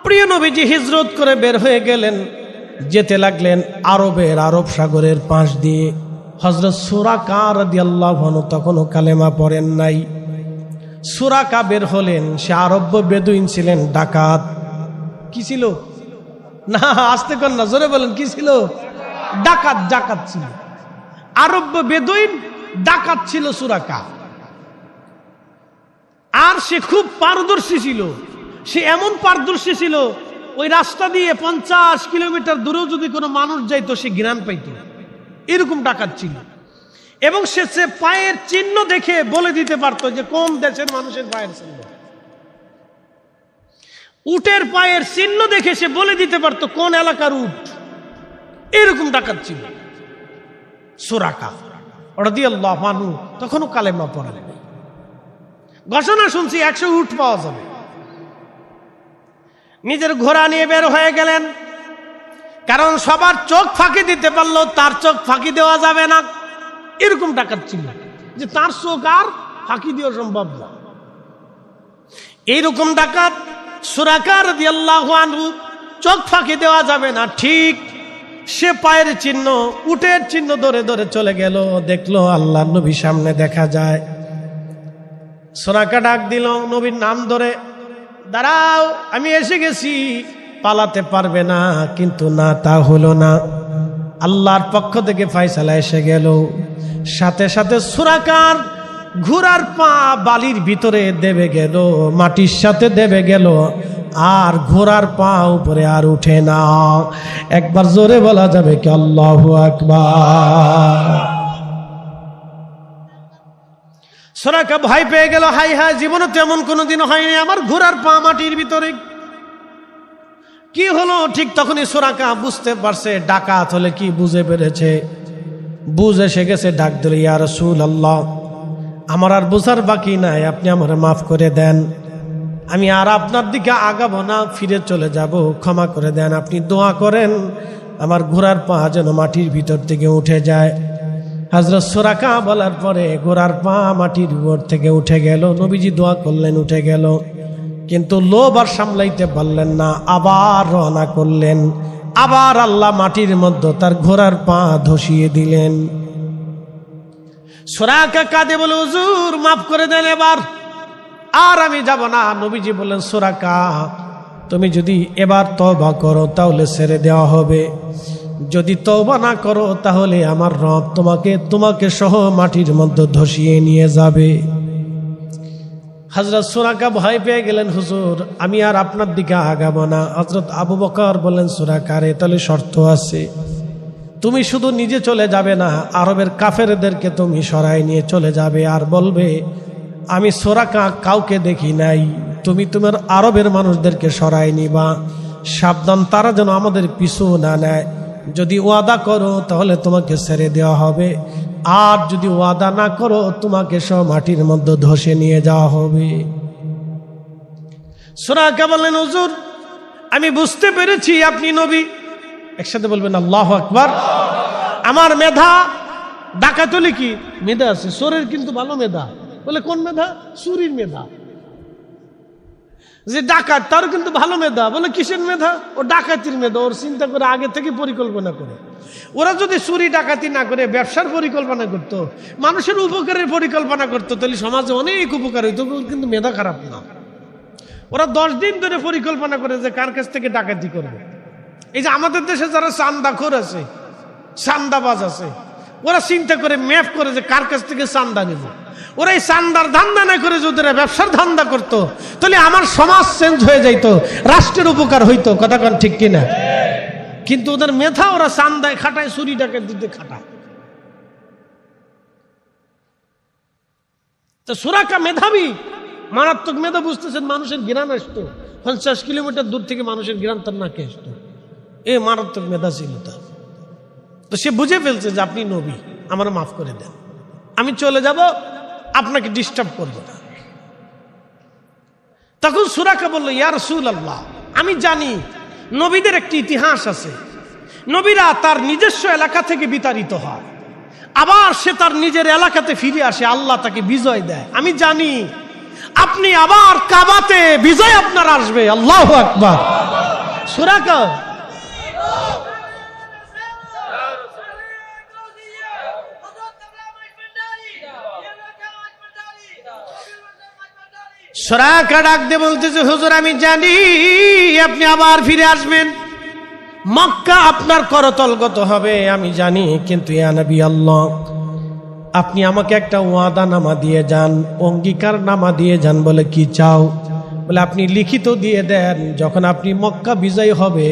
প্রিয় নবীজি হিজরত করে বের হয়ে গেলেন, যেতে লাগলেন আরব সাগরের পাশ দিয়ে। হযরত সুরাকা রাদিয়াল্লাহু আনহু তখনও কালেমা পড়েন নাই। সুরাকা বের হলেন, সে আরব্য বেদুইন ছিলেন, ডাকাত। কি ছিল? না আস্তে কর না, জোরে বলেন, কি ছিল? ডাকাত ছিল। আরব্য বেদুইন ডাকাত ছিল সুরাকা। আর সে খুব পারদর্শী ছিল। সে এমন পারদর্শী ছিল, ওই রাস্তা দিয়ে 50 কিলোমিটার দূরেও যদি কোনো মানুষ যাইতো সে ঘ্রাণ পাইত, এরকম ডাকাত ছিল। এবং সে পায়ের চিহ্ন দেখে বলে দিতে পারতো যে কোন দেশের মানুষের পায়ের চিহ্ন। উটের পায়ের চিহ্ন দেখে সে বলে দিতে পারতো কোন এলাকার উট। এরকম ডাকাত ছিল সুরাকা রাদিয়াল্লাহু আনহু। তখনও কালেমা পড়েন। ঘোষণা শুনছি 100 উট পাওয়া যাবে। নিজের ঘোড়া নিয়ে বের হয়ে গেলেন, কারণ সবার চোখ ফাঁকি দিতে পারলো, তার চোখ ফাঁকি দেওয়া যাবে না। এরকম ডাকাত ছিল যে তার চোখ আর ফাঁকি দেওয়া সম্ভব না। এইরকম ডাকাত সুরাকা রাদিয়াল্লাহু আনহু, চোখ ফাঁকি দেওয়া যাবে না। ঠিক সে পায়ের চিহ্ন, উটের চিহ্ন ধরে ধরে চলে গেল। দেখলো আল্লাহর নবী সামনে দেখা যায়। সুরাকা ডাক দিল নবীর নাম ধরে, দাঁড়াও, আমি এসে গেছি। পালাতে পারবে না, কিন্তু না, তা হলো না। আল্লাহর পক্ষ থেকে ফয়সালা এসে গেল। সাথে সাথে সুরাকার ঘোড়ার পা বালির ভিতরে দেবে গেল, মাটির সাথে দেবে গেল, আর ঘোড়ার পা উপরে আর উঠে না। একবার জোরে বলা যাবে কি আল্লাহু আকবার? সুরাকা ভয় পেয়ে গেল, হাই হাই, জীবনে তেমন কোনোদিন হয়নি, আমার ঘোড়ার পা মাটির ভিতরে, কি হলো? ঠিক তখনই সুরাকা বুঝতে পারছে ডাকাত হলে কি বুঝে পেরেছে, বুঝে এসে গেছে। ডাক দিল, ইয়া রাসূলুল্লাহ, আমার আর বোঝার বাকি নাই, আপনি আমার মাফ করে দেন, আমি আর আপনার দিকে আগাবো না, ফিরে চলে যাব, ক্ষমা করে দেন। আপনি দোয়া করেন আমার ঘোড়ার পা যেন মাটির ভিতর থেকে উঠে যায়। হযরত সুরাকা বলার পরে ঘোড়ার পা মাটির উপর থেকে উঠে গেল। নবীজি দোয়া করলেন, উঠে গেল। কিন্তু লোভ আর সামলাইতে পারলেন না, আবার রওনা করলেন। আবার আল্লাহ মাটির মধ্যে তার ঘোড়ার পা ধসিয়ে দিলেন। সুরাকা কাঁদে বলে, হুজুর মাফ করে দেন, এবার আর আমি যাব না। নবীজি বললেন, সুরাকা, তুমি যদি এবার তওবা করো তাহলে ছেড়ে দেওয়া হবে, যদি তওবা না করো তাহলে আমার রব তোমাকে সহ মাটির মধ্যে ধসিয়ে নিয়ে যাবে। হযরত সুরাকা ভয় পেয়ে গেলেন, হুজুর আমি আর আপনার দিকে আগাবো না। হযরত আবু বকর বললেন, সুরাকা রে, তাহলে শর্ত আছে, তুমি শুধু নিজে চলে যাবে না, আরবের কাফেরদেরকে তুমি সরাই নিয়ে চলে যাবে, আর বলবে আমি সুরাকা কাউকে দেখি নাই, তুমি তোমার আরবের মানুষদেরকে সরাই নিবা, সাবধান তারা যেন আমাদের পিছু না নেয়। যদি ওয়াদা করো তাহলে তোমাকে ছেড়ে দেওয়া হবে, আর যদি ওয়াদা না করো তোমাকে সব মাটির মধ্যে ধসে নিয়ে যাওয়া হবে। সুরাকা বললেন, হুজুর আমি বুঝতে পেরেছি আপনি নবী। একসাথে বলবেন আল্লাহু আকবার। আমার মেধা, ডাকাতলি কি মেধা আছে, চোরের কিন্তু ভালো মেধা। বলে কোন মেধা? চুরির মেধা। যে ডাকাত তার কিন্তু ভালো মেধা। বলে কিসের মেধা? ও ডাকাতির মেধা, ওর চিন্তা করে আগে থেকে পরিকল্পনা করে। ওরা যদি চুরি ডাকাতি না করে ব্যবসার পরিকল্পনা করতো, মানুষের উপকারের পরিকল্পনা করতো, তাহলে সমাজে অনেক উপকার হইতো, কিন্তু মেধা খারাপ না। ওরা 10 দিন ধরে পরিকল্পনা করে যে কার কাছ থেকে ডাকাতি করবে। এই যে আমাদের দেশে যারা চান্দাখোর আছে, চান্দাবাজ আছে, ওরা চিন্তা করে ম্যাপ করে যে কার কাছ থেকে চান্দা নেব। ওরা এই চান্দার ধান্দা না করে যদি ব্যবসার ধান্দা করতো তাহলে আমার সমাজ চেঞ্জ হয়ে যাইতো, রাষ্ট্রের উপকার হইতো। কথা কোন ঠিক কিনা? কিন্তু ওদের মেধা, ওরা চান্দায় খাটায়, চুরি ডাকাতিতে খাটায়। তো সুরাকা মেধাবী, মারাত্মক মেধা। বুঝতেছেন, মানুষের ঘ্রাণ আসতো 50 কিলোমিটার দূর থেকে, মানুষের ঘ্রাণ তার নাকে আসতো। এ মারাত্মক মেধা ছিল তার। তো সে বুঝে ফেলছে যে আপনি নবী, আমার মাফ করে দেন, আমি চলে যাব, আপনাকে ডিস্টার্ব করব না। তখন সুরাকা বলল, ইয়া রাসূলুল্লাহ, আমি জানি নবীদের একটি ইতিহাস আছে। নবীরা তার নিজস্ব এলাকা থেকে বিতাড়িত হয়, আবার সে তার নিজের এলাকাতে ফিরে আসে, আল্লাহ তাকে বিজয় দেয়। আমি জানি আপনি আবার কাবাতে বিজয় আপনার আসবে। আল্লাহু আকবার। সুরাকা সুরাকা ডাক দিয়ে বলতেছে, হুজুর আমি জানি আপনি আবার ফিরে আসবেন, মক্কা আপনার করতলগত হবে আমি জানি, কিন্তু ইয়া নবী আল্লাহ আপনি আমাকে একটা ওয়াদা নামা দিয়ে যান, অঙ্গীকার নামা দিয়ে যান। বলে কি চাও? বলে আপনি লিখিত দিয়ে দেন, যখন আপনি মক্কা বিজয় হবে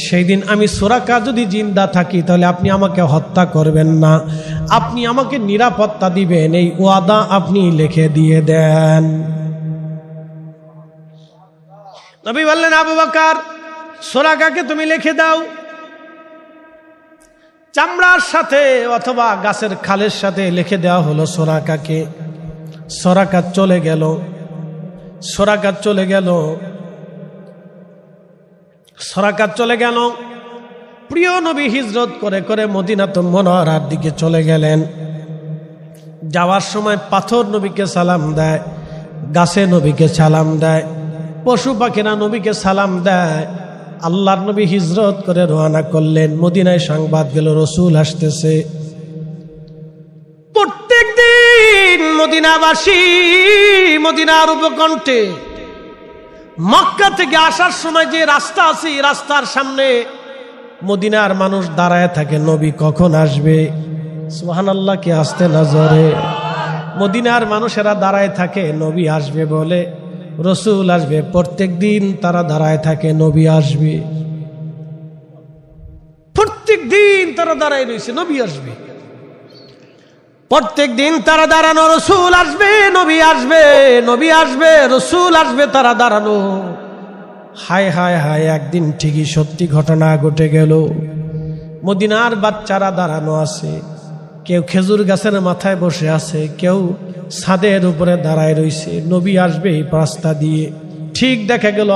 সেই দিন আমি সুরাকা যদি জিন্দা থাকি তাহলে আপনি আমাকে হত্যা করবেন না, আপনি আমাকে নিরাপত্তা দিবেন, এই ওয়াদা আপনি লিখে দিয়ে দেন। নবী বললেন, আবু বকর সুরাকাকে তুমি লিখে দাও। চামড়ার সাথে অথবা গাছের খালের সাথে লিখে দেওয়া হলো সুরাকাকে। সুরাকা চলে গেল, সুরাকা চলে গেল, সুরাকা চলে গেল। প্রিয় নবী হিজরত করে করে মদিনাতুল মুনাওয়ারার দিকে চলে গেলেন। যাওয়ার সময় পাথর নবীকে সালাম দেয়, গাছে নবীকে সালাম দেয়, পশু পাখিরা নবীকে সালাম দেয়। আল্লাহর নবী হিজরত করে রওনা করলেন। মদিনায় সংবাদ গেল রসুল আসতেছে। প্রত্যেক দিন মদিনাবাসী মদিনার উপকণ্ঠে মক্কা থেকে আসার সময় যে রাস্তা আছে, রাস্তার সামনে মদিনার মানুষ দাঁড়ায় থাকে, নবী কখন আসবে। সুবহানাল্লাহ, কি আসতে না জোরে। মদিনার মানুষেরা দাঁড়ায় থাকে নবী আসবে বলে, রসুল আসবে। প্রত্যেক দিন তারা দাঁড়ায় থাকে নবী আসবে, প্রত্যেক দিন তারা দাঁড়ায় রয়েছে নবী আসবে, প্রত্যেক দিন তারা দাঁড়ানো, রসুল আসবে নবী আসবে, নবী আসবে রসুল আসবে, তারা দাঁড়ানো। হায় হায় হায়, একদিন ঠিকই সত্যি ঘটনা ঘটে গেল। মদিনার বাচ্চারা দাঁড়ানো আছে, কেউ খেজুর গাছের মাথায় বসে আছে, কেউ ছাদের উপরে দাঁড়ায় রয়েছে, নবী আসবে এই রাস্তা দিয়ে। ঠিক দেখা গেল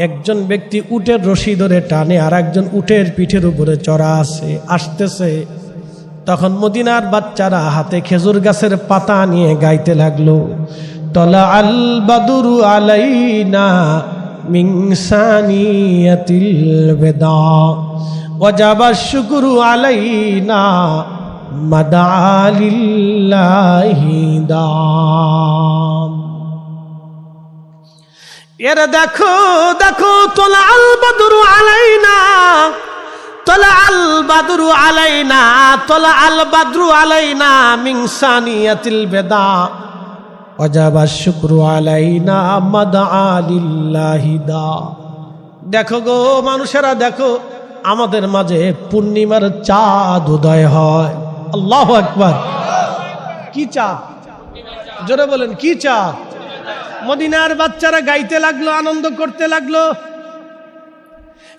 একজন ব্যক্তি উটের রশি ধরে টানে, আর একজন উটের পিঠের উপরে চড়া আছে, আসতেছে। তখন মদিনার বাচ্চারা হাতে খেজুর গাছের পাতা নিয়ে গাইতে লাগলো, তলা আল বাদুরু আলাইনা মিন সানিয়াতিল বেদা ওয়াজাবা শুকরু আলাইনা মাদালিল্লাহি দাম। এর দেখো দেখো, তলা আল বাদুরু আলাইনা, তলা আল বাদরু আলাইনা, তলা আল বাদরু আলাইনা মিন সানিয়াতিল বেদা ওয়াজাবা শুকরু আলাইনা মাদালিল্লাহি দা। দেখো গো মানুষেরা, দেখো আমাদের মাঝে পূর্ণিমার চাঁদ উদয় হয়। আল্লাহু আকবার। কি চাঁদ? জোরে বলেন, কি চাঁদ? মদিনার বাচ্চারা গাইতে লাগলো, আনন্দ করতে লাগলো।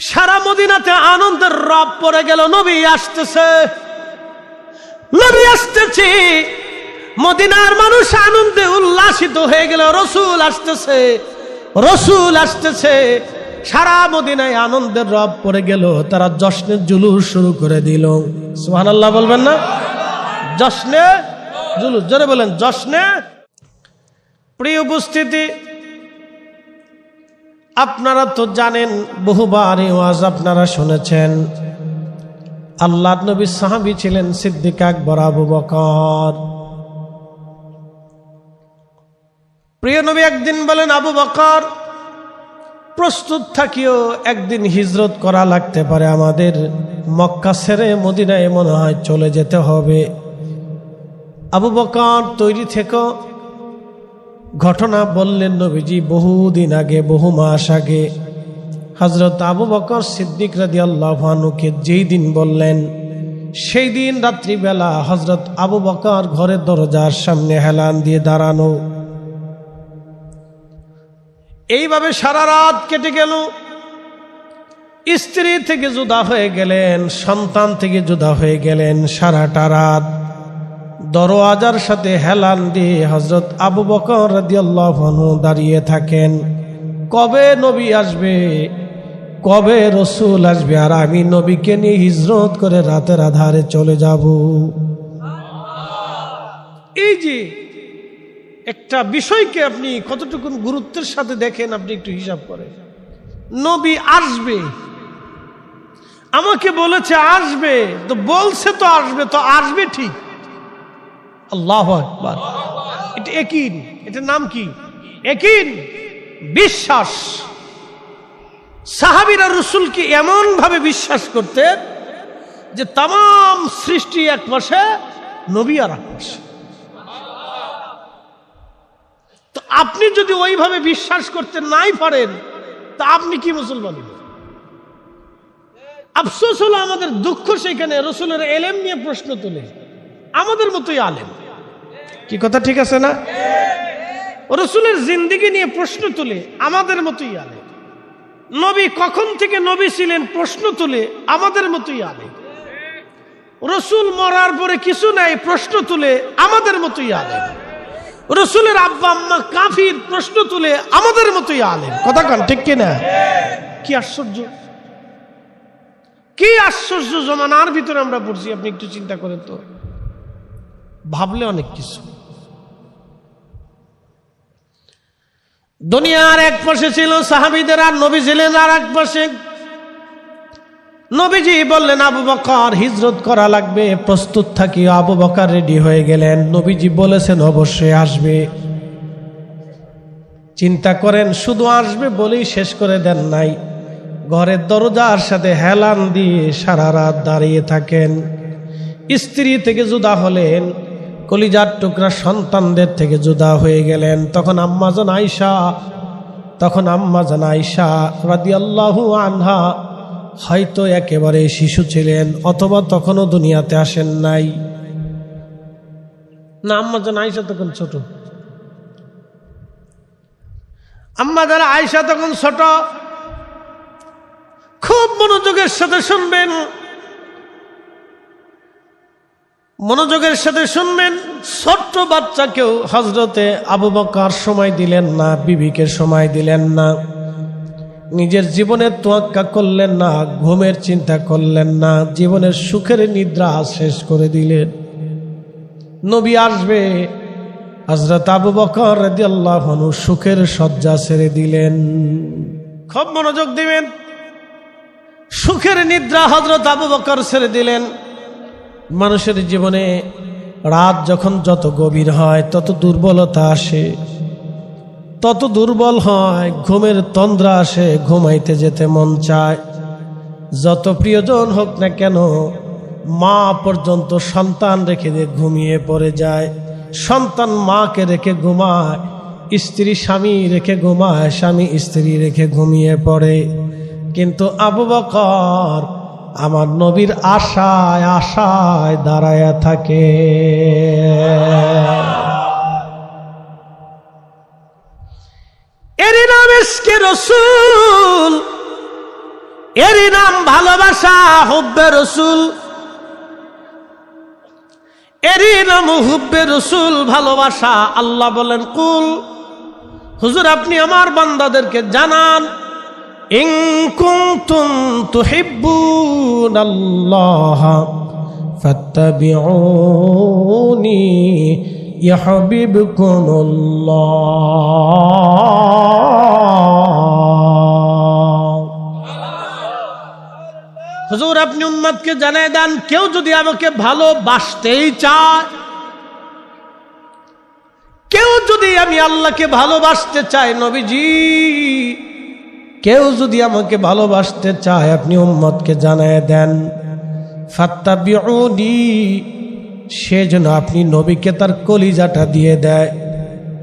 সারা মদিনাতে আনন্দের রব পড়ে গেল, নবী আসতেছে, নবী আসতেছে। মদিনার মানুষ আনন্দে উল্লাসিত হয়ে গেল, রসুল আসতেছে, রসুল আসতেছে। সারা মদিনায় আনন্দের রব পড়ে গেল। তারা জশ্নের জুলুস শুরু করে দিল। সুবহানাল্লাহ বলবেন না? জশ্নে জুলুস, জোরে বলেন জশ্নে। প্রিয় উপস্থিতি, আপনারা তো জানেন, বহুবার এই ওয়াজ আপনারা শুনেছেন। আল্লাহর নবী সাহাবী ছিলেন সিদ্দিক আকবর আবু বকর। প্রিয় নবী একদিন বলেন, আবু বকর প্রস্তুত থাকিও, একদিন হিজরত করা লাগতে পারে, আমাদের মক্কা ছেড়ে মদিনায় মনে হয় চলে যেতে হবে। আবু বকর তৈরি থেকো। ঘটনা বললেন নবীজি বহুদিন আগে, বহু মাস আগে। হযরত আবু বকর সিদ্দিক রাদিয়াল্লাহু আনহুকে যেই দিন বললেন, সেই দিন রাত্রিবেলা হযরত আবু বকর ঘরের দরজার সামনে হেলান দিয়ে দাঁড়ানো। এইভাবে সারা রাত কেটে গেল। স্ত্রী থেকে জুদা হয়ে গেলেন, সন্তান থেকে জুদা হয়ে গেলেন। সারাটা রাত দরওয়াজার সাথে হেলান দিয়ে হযরত আবু বকর রাদিয়াল্লাহু আনহু দাঁড়িয়ে থাকেন, কবে নবী আসবে, কবে রসুল আসবে, আর আমি নবীকে নিয়ে হিজরত করে রাতের আধারে চলে যাব। এই যে একটা বিষয়কে আপনি কতটুকু গুরুত্বের সাথে দেখেন, আপনি একটু হিসাব করেন। নবী আসবে, আমাকে বলেছে আসবে, তো বলছে তো আসবে ঠিক। আল্লাহু আকবার। এটা ইয়াকিন, এটার নাম কি? ইয়াকিন, বিশ্বাস। সাহাবীরা রাসূলকে এমন ভাবে বিশ্বাস করতেন যে তাম সৃষ্টি এক পাশে, নবী আর এক পাশে। তো আপনি যদি ওইভাবে বিশ্বাস করতে নাই পারেন তা আপনি কি মুসলমান? আফসোস হলো, আমাদের দুঃখ সেখানে রাসূলের ইলম নিয়ে প্রশ্ন তোলে আমাদের মতোই আলেম। কি কথা ঠিক আছে না? রাসূলের জিন্দেগি নিয়ে প্রশ্ন তোলে আমাদের মতোই আলেম। নবী কখন থেকে নবী ছিলেন প্রশ্ন তোলে আমাদের মতোই আলেম। রাসূল মরার পরে কিছু নাই প্রশ্ন তুলে আমাদের মতোই আলেম। রাসূলের আব্বা আম্মা কাফির প্রশ্ন তুলে আমাদের মতোই আলেম। কথা কান ঠিক কিনা? কি আশ্চর্য, কি আশ্চর্য জমানার ভিতরে আমরা পড়ছি। আপনি একটু চিন্তা করেন তো, ভাবলে অনেক কিছু। দুনিয়ার এক পাশে ছিল সাহাবীদের, আর নবী ছিলেন আর এক পাশে। নবীজি বললেন আবু বকর হিজরত করা লাগবে, প্রস্তুত থাকি। আবু বকর রেডি হয়ে গেলেন। নবীজি বলেছেন অবশ্যই আসবে। চিন্তা করেন, শুধু আসবে বলেই শেষ করে দেন নাই, ঘরের দরজার সাথে হেলান দিয়ে সারা রাত দাঁড়িয়ে থাকেন। স্ত্রী থেকে জুদা হলেন, কলিজার টুকরা সন্তানদের থেকে জুদা হয়ে গেলেন। তখন আম্মাজান আয়েশা রাদিয়াল্লাহু আনহা হয়তো একেবারে শিশু ছিলেন, অথবা তখনও দুনিয়াতে আসেন নাই। না, আম্মাজান আয়েশা তখন ছোট। আম্মাজান আয়েশা তখন ছোট। খুব মনোযোগের সাথে শুনবেন, মনোযোগের সাথে শুনবেন। ছোট্ট বাচ্চাকেও হযরতে আবু বকর সময় দিলেন না, বিবিকে সময় দিলেন না, নিজের জীবনের তোয়াক্কা করলেন না, ঘুমের চিন্তা করলেন না, জীবনের সুখের নিদ্রা শেষ করে দিলেন। নবী আসবে, হযরত আবু বকর রাদিয়াল্লাহু আনহু সুখের শয্যা ছেড়ে দিলেন। খুব মনোযোগ দিবেন। সুখের নিদ্রা হযরত আবু বকর ছেড়ে দিলেন। মানুষের জীবনে রাত যখন যত গভীর হয় তত দুর্বলতা আসে, তত দুর্বল হয়, ঘুমের তন্দ্রা আসে, ঘুমাইতে যেতে মন চায়। যত প্রিয়জন হোক না কেন, মা পর্যন্ত সন্তান রেখে দিয়ে ঘুমিয়ে পড়ে যায়, সন্তান মাকে রেখে ঘুমায়, স্ত্রী স্বামী রেখে ঘুমায়, স্বামী স্ত্রী রেখে ঘুমিয়ে পড়ে। কিন্তু আবু বকর আমার নবীর আশায় আশায় দাঁড়ায়া থাকে। এরই নাম ইশকে রাসূল, এরই নাম ভালোবাসা, হুব্বে রাসূল। এরই নাম হুব্বে রাসূল, ভালোবাসা। আল্লাহ বলেন কুল, হুজুর আপনি আমার বান্দাদেরকে জানান, ইন কুনতুম তুহিব্বুনাল্লাহ ফাত্তাবিউনি ইউহিব্বুকুমুল্লাহ। হুজুর আপনি উম্মতকে জানিয়ে দেন, কেউ যদি আমাকে ভালোবাসতেই চায়, কেউ যদি আমি আল্লাহকে ভালোবাসতে চাই, নবীজি কেউ যদি আমাকে ভালোবাসতে চায়, আপনি উম্মতকে জানিয়ে দেন, ফাত্তাবিউনি, সেজন্য আপনি নবীকে তার কলিজাটা দিয়ে দেয়,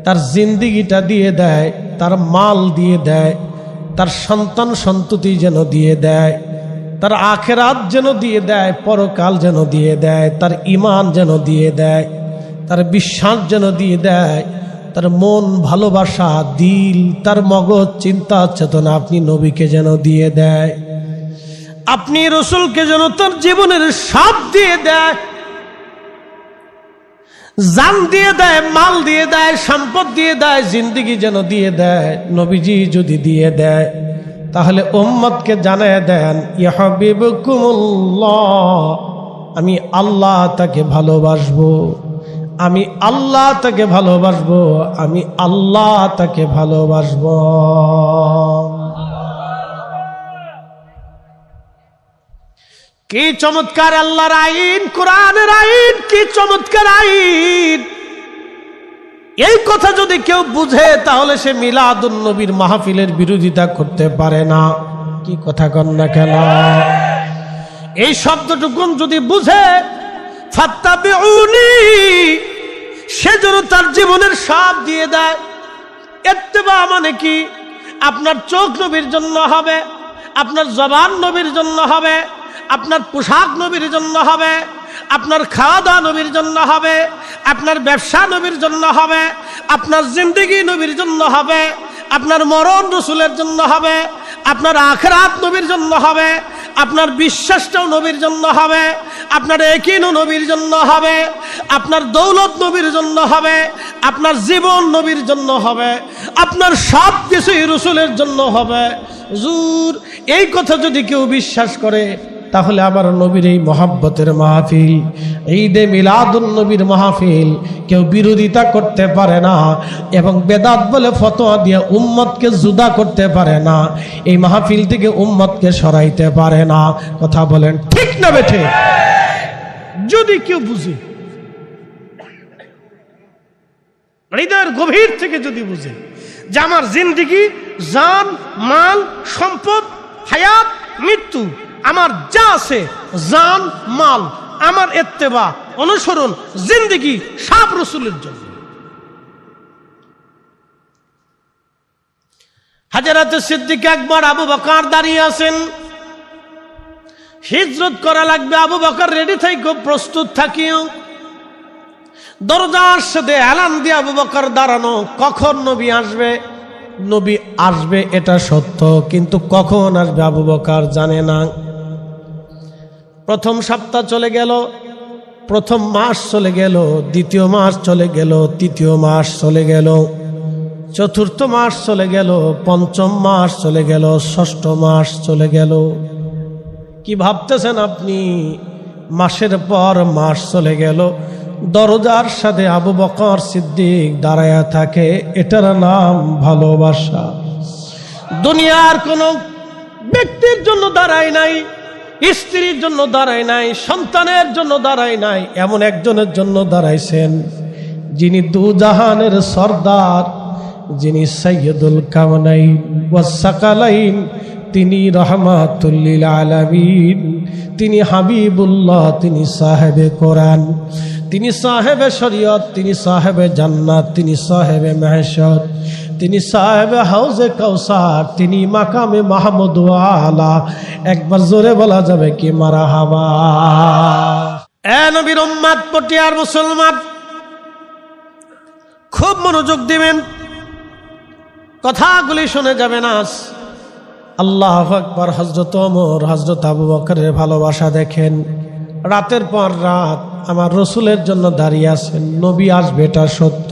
তার জিন্দেগিটা দিয়ে দেয়, তার মাল দিয়ে দেয়, তার সন্তান সন্ততি যেন দিয়ে দেয়, তার আখিরাত যেন দিয়ে দেয়, পরকাল যেন দিয়ে দেয়, তার ঈমান যেন দিয়ে দেয়, তার বিশ্বাস যেন দিয়ে দেয়, তার মন ভালোবাসা, দিল, তার মগজ, চিন্তা চেতনা আপনি নবীকে যেন দিয়ে দেয়। আপনি রাসূলকে যেন তার জীবনের সব দিয়ে দেয়, জান দিয়ে দেয়, মাল দিয়ে দেয়, সম্পদ দিয়ে দেয়, জিন্দেগি যেন দিয়ে দেয়। নবীজি যদি দিয়ে দেয়, তাহলে উম্মতকে জানিয়ে দেন, ইয়া হাবিবুকুমুল্লাহ, আমি আল্লাহ তাকে ভালোবাসবো, আমি আল্লাহ তাকে ভালোবাসবো, আমি আল্লাহ তাকে ভালোবাসবো। কি চমৎকার আল্লাহর আইন, কোরআনের আইন, কি চমৎকার আইন। এই কথা যদি কেউ বুঝে তাহলে সে মিলাদুন নবীর মাহফিলের বিরোধিতা করতে পারে না। কি কথা কন না কেন? এই শব্দটুকুন যদি বুঝে ফাত্তাবিউনি, সে যেন তার জীবনের সব দিয়ে দেয়। ইত্তেবা মানে কি? আপনার চোখ নবীর জন্য হবে, আপনার জবান নবীর জন্য হবে, আপনার পোশাক নবীর জন্য হবে, আপনার খাওয়া দাওয়া নবীর জন্য হবে, আপনার ব্যবসা নবীর জন্য হবে, আপনার জিন্দেগি নবীর জন্য হবে, আপনার মরণ রসুলের জন্য হবে, আপনার আখিরাত নবীর জন্য হবে, আপনার বিশ্বাসটাও নবীর জন্য হবে, আপনার ইয়াকিনও নবীর জন্য হবে, আপনার দৌলত নবীর জন্য হবে, আপনার জীবন নবীর জন্য হবে, আপনার সব কিছুই রসুলের জন্য হবে। হুজুর, এই কথা যদি কেউ বিশ্বাস করে তাহলে আমার নবীর এই মহাব্বতের মাহফিল, ঈদে মিলাদুন নবীর মাহফিল কেউ বিরোধিতা করতে পারে না এবং বেদাত বলে ফতোয়া দিয়ে উম্মতকে জুদা করতে পারে না। এই মাহফিল থেকে উম্মতকে সরাইতে পারে না। কথা বলেন ঠিক না বেঠে? যদি কেউ বুঝে, হৃদয়ের গভীর থেকে যদি বুঝে যে আমার জিন্দেগি, জান, মাল, সম্পদ, হায়াত, মৃত্যু, আমার যা আছে, জান, মাল, আমার ইত্তেবা, অনুসরণ, জিন্দেগি সব রাসূলের জন্য। হযরত সিদ্দিক একবার আবু বকর দাঁড়িয়ে আছেন, হিজরত করা লাগবে, আবু বকর রেডি থেকে প্রস্তুত থাকিও। দরজার সাথে এলান দিয়ে আবু বকর দাঁড়ানো। কখন নবী আসবে? নবী আসবে এটা সত্য, কিন্তু কখন আসবে আবু বকর জানে না। প্রথম সপ্তাহ চলে গেল, প্রথম মাস চলে গেল, দ্বিতীয় মাস চলে গেল, তৃতীয় মাস চলে গেল, চতুর্থ মাস চলে গেল, পঞ্চম মাস চলে গেল, ষষ্ঠ মাস চলে গেল। কি ভাবতেছেন আপনি? মাসের পর মাস চলে গেল, দরজার সাথে আবু বকর সিদ্দিক দাঁড়ায়া থাকে। এটার নাম ভালোবাসা। দুনিয়ার কোন ব্যক্তির জন্য দাঁড়ায় নাই, স্ত্রীর জন্য দাঁড়ায় নাই, সন্তানের জন্য দাঁড়ায় নাই, এমন একজনের জন্য দাঁড়াইছেন যিনি দুজাহানের সর্দার, যিনি সাইয়্যিদুল কাওনাইন ওয়াস সাকালাইন, তিনি রাহমাতুল লিল আলামিন, তিনি হাবিবুল্লাহ, তিনি সাহেবে কোরআন, তিনি সাহেবে শরীয়ত, তিনি সাহেবে জান্নাত, তিনি সাহেবে মাহশর, তিনি সাহেবে হাউজে কাউসার, তিনি মাকামে মাহমুদ ওয়ালা। একবার জোরে বলা যাবে কি মারহাবা? এ নবীর উম্মত, পটিয়ার মুসলমান, খুব মনোযোগ দিবেন, কথাগুলি শুনে যাবেন। আজ আল্লাহু আকবার। হযরত ওমর, হযরত আবু বকরের ভালোবাসা দেখেন। রাতের পর রাত আমার রসুলের জন্য দাঁড়িয়ে আছেন, নবী আসবে এটা সত্য।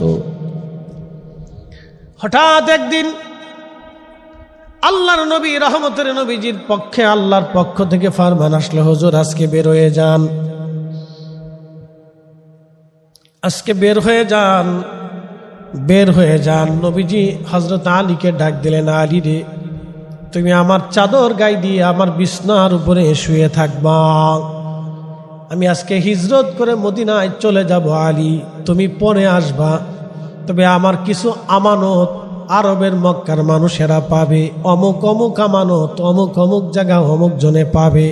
হঠাৎ একদিন আল্লাহর নবী, রহমতের নবীজির পক্ষে আল্লাহর পক্ষ থেকে ফরমান আসলো, হুজুর আজকে বের হয়ে যান, আজকে বের হয়ে যান, বের হয়ে যান। নবীজি হযরত আলীকে ডাক দিলেন, আলী রে, তুমি আমার চাদর গায়ে দিয়ে আমার বিছনার উপরে শুয়ে থাকবা। আমি আজকে হিজরত করে মদিনায় চলে যাব আলী, তুমি পরে আসবা। তবে আমার কিছু আমানত আরবের মক্কার মানুষেরা পাবে, অমুক অমুক আমানত অমুক অমুক জায়গা অমুক জনে পাবে।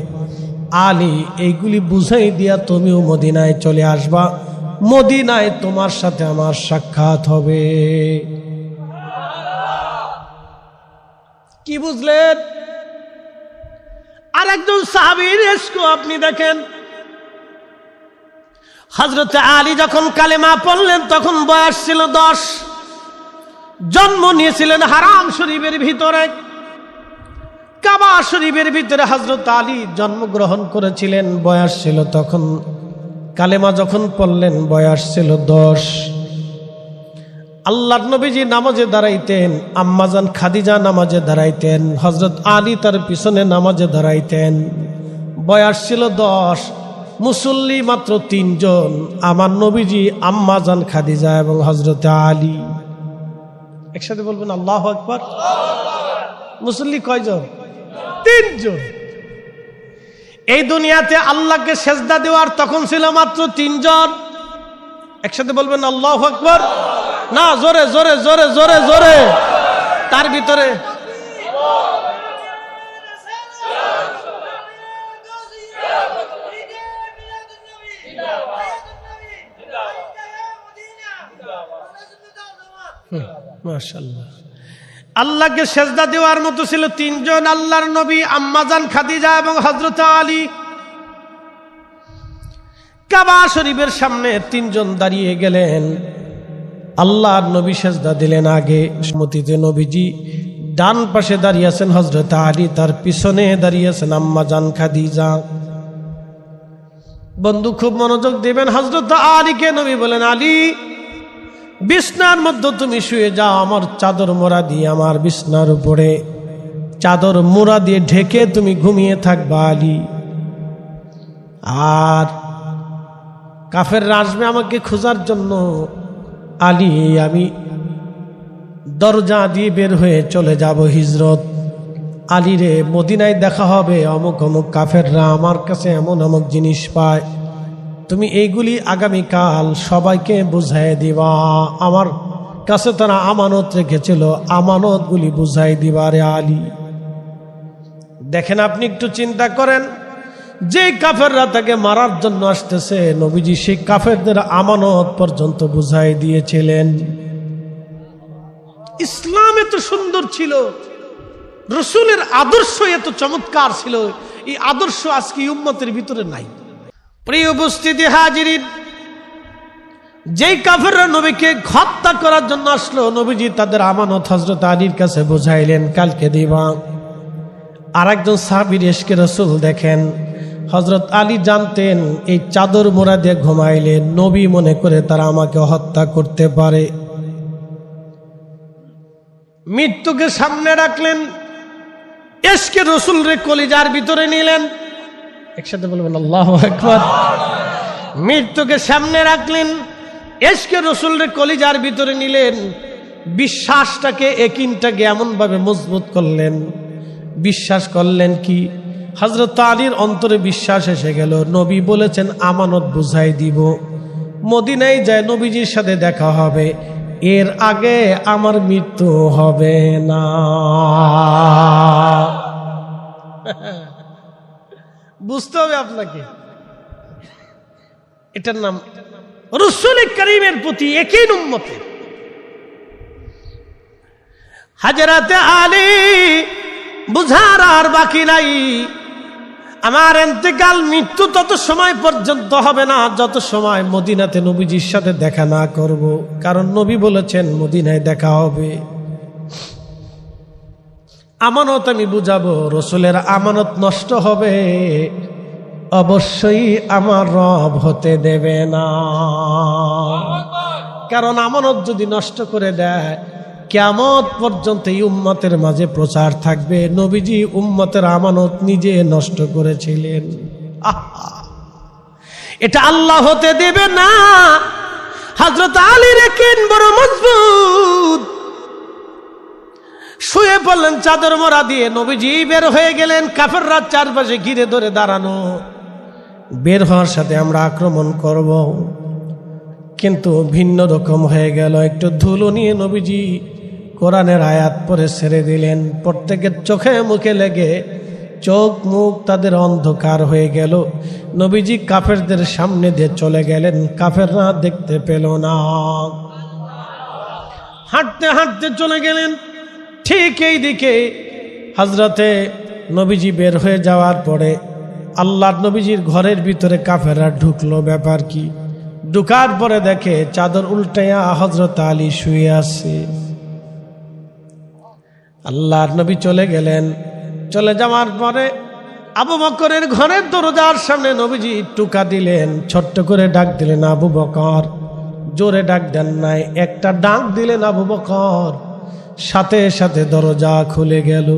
আলী, এইগুলি বুঝাই দিয়া তুমিও মদিনায় চলে আসবা, মদিনায় তোমার সাথে আমার সাক্ষাৎ হবে। কি বুঝলেন? আর একজন সাহাবীর ইশক আপনি দেখেন। হযরত আলী যখন কালেমা পড়লেন তখন বয়স ছিল 10। জন্ম নিয়েছিলেন হারাম শরীফের ভিতরে, কাবা শরীফের ভিতরে হযরত আলী জন্মগ্রহণ করেছিলেন। বয়স ছিল তখন, কালেমা যখন পড়লেন বয়স ছিল 10। আল্লাহর নবীজি নামাজে দাঁড়াইতেন, আম্মাজান খাদিজা নামাজে দাঁড়াইতেন, হযরত আলী তার পিছনে নামাজে দাঁড়াইতেন। বয়স ছিল 10, মুসল্লি মাত্র 3 জন, আমার নবীজি, আম্মাজান খাদিজা এবং হযরত আলী। একসাথে বলবেন আল্লাহু আকবার। মুসল্লি কয়জন? 3 জন। এই দুনিয়াতে আল্লাহকে সেজদা দেওয়ার তখন ছিল মাত্র 3 জন। একসাথে বলবেন আল্লাহু আকবার। না, জোরে জোরে জোরে জোরে জোরে। তার ভিতরে মাশাআল্লাহ আল্লাহকে সেজদা দেওয়ার মতো ছিল 3 জন, আল্লাহর নবী, আম্মাজান খাদিজা এবং হযরত আলী। কাবা শরীফের সামনে 3 জন দাঁড়িয়ে গেলেন। আল্লাহর নবী সেজদা দিলেন আগে, সম্মতিতে নবীজি ডান পাশে দাঁড়িয়ে আছেন হযরত আলী, তার পিছনে দাঁড়িয়ে আছেন আম্মাজান খাদিজা। বন্ধু খুব মনোযোগ দিবেন। হযরত আলীকে নবী বলেন, আলী বিছনার মধ্যে তুমি শুয়ে যাও, আমার চাদর মোড়া দিয়ে আমার বিছনার উপরে চাদর মোড়া দিয়ে ঢেকে তুমি ঘুমিয়ে থাকবা আলী। আর কাফেররা আসবে আমাকে খোঁজার জন্য, আলী আমি দরজা দিয়ে বের হয়ে চলে যাব হিজরত। আলী রে, মদিনায় দেখা হবে, অমুক অমুক কাফেররা আমার কাছে এমন অমুক জিনিস পায়, তুমি এইগুলি আগামীকাল সবাইকে বুঝাই দিবা। আমার কাছে তারা আমানত রেখেছিল, আমানতগুলি বুঝাই দিবা রে আলী। দেখেন, আপনি একটু চিন্তা করেন, যে কাফেররা তাকে মারার জন্য আসতেছে, নবীজি সেই কাফেরদের আমানত পর্যন্ত বুঝাই দিয়েছিলেন। ইসলাম এত সুন্দর ছিল, রসুলের আদর্শ এত চমৎকার ছিল, এই আদর্শ আজকে উম্মতের ভিতরে নাই। প্রিয় উপস্থিতি হাজিরিন, যেই কাফেররা নবীকে হত্যা করার জন্য আসলো, নবীজি তাদের আমানত হযরত আলীর কাছে বুঝাইলেন, কালকে দিবা। আর একজন সাহাবীর ইশকে রাসূল দেখেন, হযরত আলী জানতেন এই চাদর মোড়া দিয়ে ঘুমাইলে নবী মনে করে তারা আমাকে হত্যা করতে পারে। মৃত্যুকে সামনে রাখলেন, ইশকে রাসূল রে কলিজার ভিতরে নিলেন। একসাথে বলবেন আল্লাহু আকবার। মৃত্যুকে সামনে রাখলেন, ইশকে রাসূল রে কলিজার ভিতরে নিলেন, বিশ্বাসটাকে ইয়াকিনটাকে এমন ভাবে মজবুত করলেন, বিশ্বাস করলেন কি হযরত আলীর অন্তরে বিশ্বাস এসে গেল, নবী বলেছেন আমানত বুঝাই দিব, মদিনায় যায় নবীজির সাথে দেখা হবে, এর আগে আমার মৃত্যু হবে না। বুঝতে হবে আপনাকে, এটার নাম রাসূল করিমের প্রতি ইয়াকিন উম্মতের। হযরত আলী বুঝার আর বাকি নাই, আমার ইন্তেকাল মৃত্যু তত সময় পর্যন্ত হবে না যত সময় মদিনাতে নবীজির সাথে দেখা না করব, কারণ নবী বলেছেন মদিনায় দেখা হবে। আমানত আমি বুঝাবো, রসুলের আমানত নষ্ট হবে, অবশ্যই আমার রব হতে দেবে না। কারণ আমানত যদি নষ্ট করে দেয়, কিয়ামত পর্যন্ত এই উম্মতের মাঝে প্রচার থাকবে নবীজি উম্মতের আমানত নিজে নষ্ট করেছিলেন। এটা আল্লাহ হতে দেবে না। হযরত আলীর ইয়াকিন বড় মজবুত। শুয়ে পড়লেন চাদর মোড়া দিয়ে, নবীজি বের হয়ে গেলেন, কাফেররা চারপাশে ঘিরে ধরে দাঁড়ানো, বের হওয়ার সাথে আমরা আক্রমণ করব, কিন্তু ভিন্ন রকম হয়ে গেল। একটু ধুলো নিয়ে নবীজি কোরআনের আয়াত পড়ে ছেড়ে দিলেন, প্রত্যেকের চোখে মুখে লেগে চোখ মুখ তাদের অন্ধকার হয়ে গেল। নবীজি কাফেরদের সামনে দিয়ে চলে গেলেন, কাফেররা দেখতে পেল না। হাঁটতে হাঁটতে চলে গেলেন, ঠিক এই দিকে হযরতে নবীজি বের হয়ে যাওয়ার পরে আল্লাহর নবীজির ঘরের ভিতরে কাফেররা ঢুকলো। ব্যাপার কি? ঢুকার পরে দেখে চাদর উল্টাইয়া হযরত আলী শুয়ে আছে। আল্লাহর নবী চলে গেলেন। চলে যাওয়ার পরে আবু বকরের ঘরের দরজার সামনে নবীজি টুকা দিলেন, ছোট্ট করে ডাক দিলেন আবু বকর। জোরে ডাক দেন নাই, একটা ডাক দিলেন আবু বকর, সাথে সাথে দরজা খুলে গেল।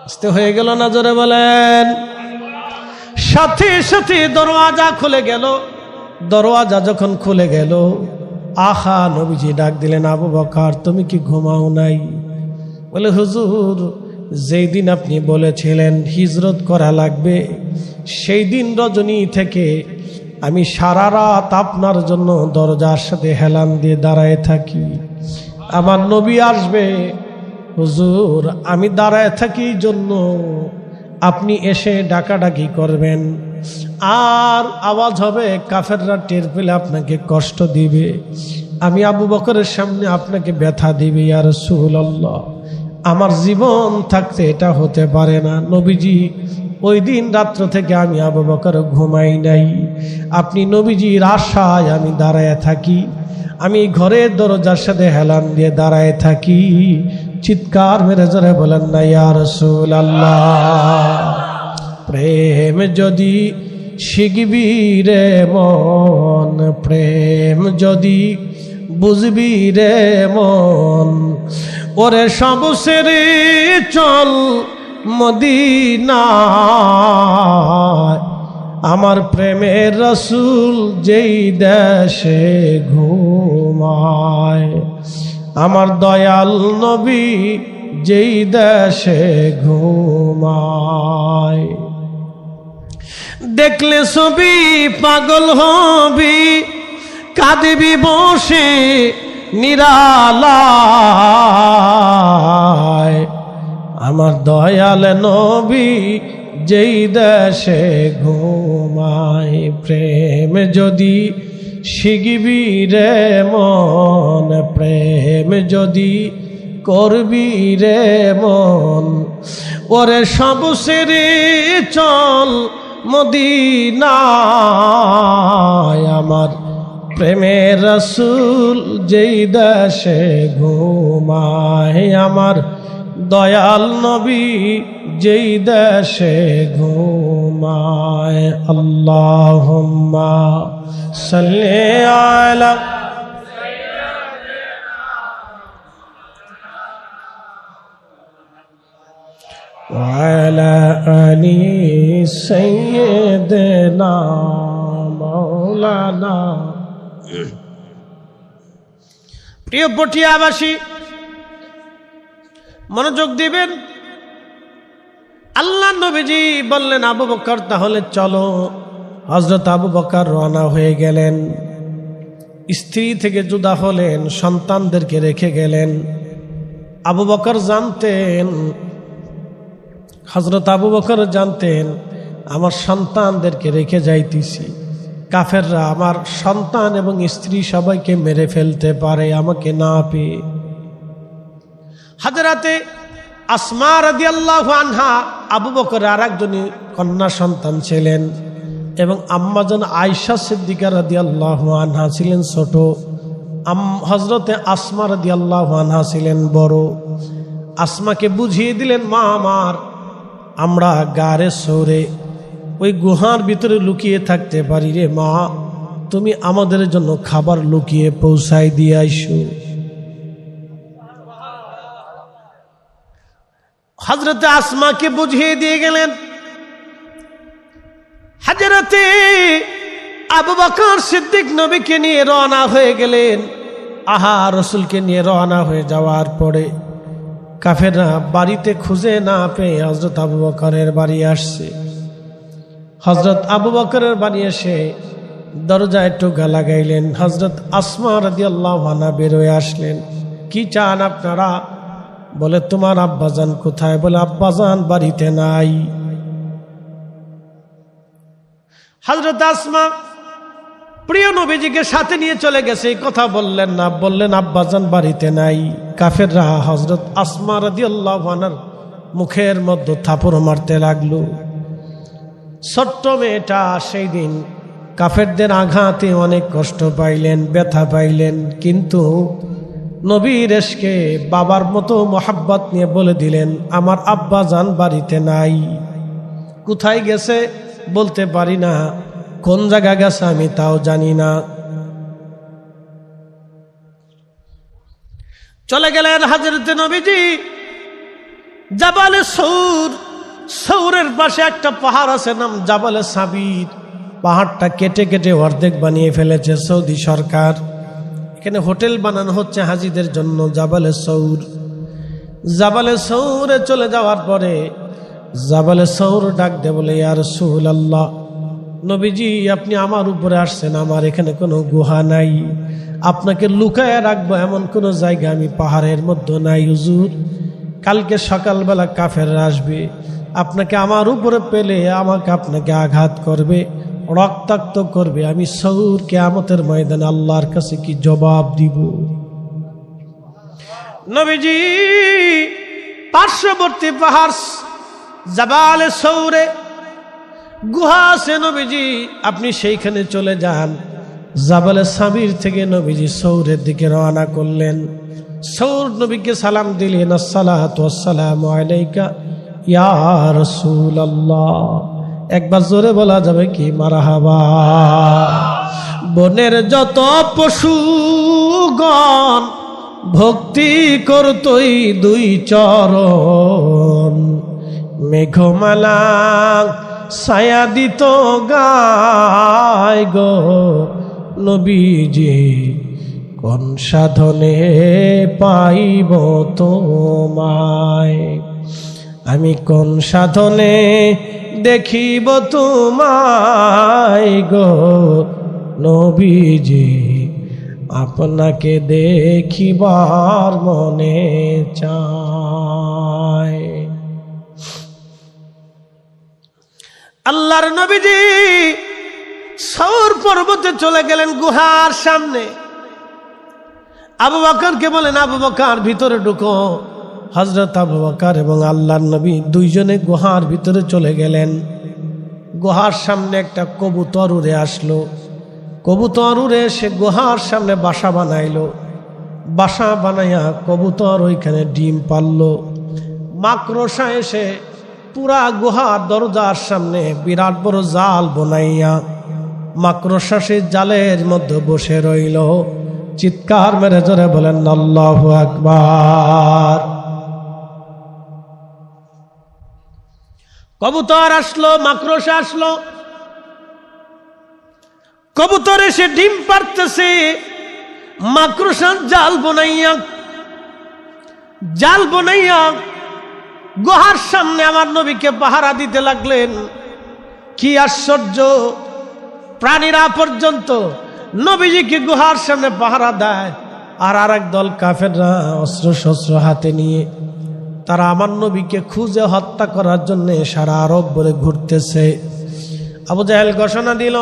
আস্তে হয়ে গেল না? জোরে বলেন। সাথে সাথে দরওয়াজা খুলে গেল। দরওয়াজা যখন খুলে গেল, আহা নবীজি ডাক দিলেন আবু বকর, তুমি কি ঘুমাও নাই? বলে হুজুর, যেই দিন আপনি বলেছিলেন হিজরত করা লাগবে, সেই দিন রজনী থেকে আমি সারা রাত আপনার জন্য দরজার সাথে হেলান দিয়ে দাঁড়ায় থাকি। আমার নবী আসবে, হুজুর আমি দাঁড়ায় থাকি জন্য আপনি এসে ডাকাডাকি করবেন, আর আওয়াজ হবে, কাফেররা টের পেলে আপনাকে কষ্ট দিবে, আমি আবু বকরের সামনে আপনাকে ব্যথা দিবে। ইয়া রাসূলুল্লাহ, আমার জীবন থাকতে এটা হতে পারে না। নবীজি ওই দিন রাত্র থেকে আমি আবু বকর ঘুমাই নাই। আপনি নবীজির আশায় আমি দাঁড়ায় থাকি, আমি ঘরের দরজার সাথে হেলান দিয়ে দাঁড়ায় থাকি। চিৎকার মেরে জোরে বলেন না ইয়া রাসূলুল্লাহ। প্রেম যদি শিখবি রে মন, প্রেম যদি বুঝবি রে মন, ওরে সব সেরে চল মদিনায়। আমার প্রেমের রাসূল যেই দেশে ঘুমায়, আমার দয়াল নবী যেই দেশে ঘুমায়। দেখলে ছবি পাগল হবি, কাঁদবি বসে নিরালায়। আমার দয়াল নবী যেই দেশে ঘুমায়, প্রেম যদি শিখবি রে মন, প্রেম যদি করবি রে মন, ওরে সব সেরে চল মদিনায়। আমার প্রেমের রাসূল যেই দেশে ঘুমায়, আমার দয়াল নবী যেই দেশে ঘুমায়। আল্লাহুম্মা সাল্লি আলা ওয়ালা আলি সাইয়্যিদিনা মাওলানা। প্রিয় পটিয়াবাসী, মনোযোগ দিবেন। আল্লাহ নবীজি বললেন, আবু বকর তাহলে চলো। হযরত আবু বকর রওনা হয়ে গেলেন। স্ত্রী থেকে জুদা হলেন, সন্তানদেরকে রেখে গেলেন। আবু বকর জানতেন, হযরত আবু বকর জানতেন, আমার সন্তানদেরকে রেখে যাইতেছি, কাফেররা আমার সন্তান এবং স্ত্রী সবাইকে মেরে ফেলতে পারে আমাকে না পেয়ে। হযরতে আসমা রাদিয়াল্লাহু আনহা আবু বকরের আরেকজন কন্যা সন্তান ছিলেন, এবং আম্মাজান আয়েশা সিদ্দিকা রাদিয়াল্লাহু আনহা ছিলেন ছোট, হযরতে আসমা রাদিয়াল্লাহু আনহা ছিলেন বড়। আসমাকে বুঝিয়ে দিলেন, মা আমার, আমরা গারে সরে ওই গুহার ভিতরে লুকিয়ে থাকতে পারি রে মা, তুমি আমাদের জন্য খাবার লুকিয়ে পৌঁছাই দিয়ে আইসো। হযরতে আসমাকে বুঝিয়ে দিয়ে গেলেন। হযরতে আবু বকর সিদ্দিক নবীকে নিয়ে রওনা হয়ে গেলেন। আহা, রাসূলকে নিয়ে রওনা হয়ে যাওয়ার পরে কাফেররা বাড়িতে খুঁজে না পেয়ে হযরত আবু বকরের বাড়ি আসছে। হযরত আবু বকরের বাড়ি এসে দরজায় টোকা লাগাইলেন। হযরত আসমা রাদিয়াল্লাহু আনহা বের হয়ে আসলেন। কি চান আপনারা? বলে, তোমার আব্বাজান কোথায়? বলে, আব্বাজান বাড়িতে নাই। হযরত আসমা প্রিয় নবীজিকে সাথে নিয়ে চলে গেছে, এই কথা বললেন না, বললেন আব্বাজান বাড়িতে নাই। কাফেররা হযরত আসমা রাদিয়াল্লাহু আনহার মুখের মধ্যে থাপড় মারতে লাগলো। ছোট্ট মেয়েটা সেই দিন কাফেরদের আঘাতে অনেক কষ্ট পাইলেন, ব্যথা পাইলেন, কিন্তু নবীর এশকে বাবার মতো মোহাব্বত নিয়ে বলে দিলেন, আমার আব্বাজান বাড়িতে নাই। কোথায় গেছে বলতে পারি না, কোন জায়গা গেছে আমি তাও জানি না। চলে গেলেন হযরত নবীজি জাবালে সৌর। সৌরের পাশে একটা পাহাড় আছে, নাম জাবালে সাবির। পাহাড়টা কেটে কেটে অর্ধেক বানিয়ে ফেলেছে সৌদি সরকার। এখানে হোটেল বানানো হচ্ছে হাজিদের জন্য, জাবালে সৌর। জাবালে সৌরে চলে যাওয়ার পরে জাবালে সৌর ডাক দে বলে, ইয়া রাসূলুল্লাহ, নবীজি আপনি আমার উপরে আসছেন, আমার এখানে কোনো গুহা নাই, আপনাকে লুকায় রাখবো এমন কোনো জায়গা আমি পাহাড়ের মধ্যে নাই হুজুর। কালকে সকালবেলা কাফেররা আসবে, আপনাকে আমার উপরে পেলে আমাকে আপনাকে আঘাত করবে, রক্তাক্ত করবে, আমি সৌর কিয়ামতের ময়দানে আল্লাহর কাছে কি জবাব দিব? নবীজি পার্শ্ববর্তী পাহাড় জাবালে সৌরে গুহা আছে, নবীজি আপনি সেইখানে চলে যান। জাবালে সাবির থেকে নবীজি সৌরের দিকে রওনা করলেন। সৌর নবীকে সালাম দিলেন, আসসালাতু ওয়াসসালামু আলাইকা ইয়া রাসূলুল্লাহ। একবার জোরে বলা যাবে কি মারহাবা? বনের যত পশুগণ ভক্তি করতই দুই চরণ, মেঘমালা ছায়া দিত গায় গো নবীজি, কোন সাধনে পাইব তোমায়, আমি কোন সাধনে দেখিব তোমায় গো নবীজি, আপনাকে দেখিবার মনে চায়। আল্লাহর নবীজি সৌর পর্বতে চলে গেলেন গুহার সামনে। আবু বকরকে বলেন, আবু বকর ভিতরে ঢুকো। হযরত আবু বকর এবং আল্লাহর নবী দুইজনে গুহার ভিতরে চলে গেলেন। গুহার সামনে একটা কবুতর উড়ে আসলো। কবুতর উড়ে সে গুহার সামনে বাসা বানাইলো। বাসা বানাইয়া কবুতর ওইখানে ডিম পারলো। মাকড়সা এসে পুরা গুহার দরজার সামনে বিরাট বড় জাল বানাইয়া মাকড়সা সে জালের মধ্যে বসে রইল। চিৎকার মেরে জোরে বলেন আল্লাহু আকবার। কবুতর আসলো, মাকড়সা আসলো। কবুতর এসে ডিম পারতেছে, মাকড়সার জাল বনাইয়া গুহার সামনে আমার নবীকে পাহারা দিতে লাগলেন। কি আশ্চর্য, প্রাণীরা পর্যন্ত নবীজিকে গুহার সামনে পাহারা দেয়, আর আরেক দল কাফেররা অস্ত্র শস্ত্র হাতে নিয়ে তারা আমার নবীকে খুঁজে হত্যা করার জন্য সারা আরব ভরে ঘুরতেছে। আবু জাহেল ঘোষণা দিল,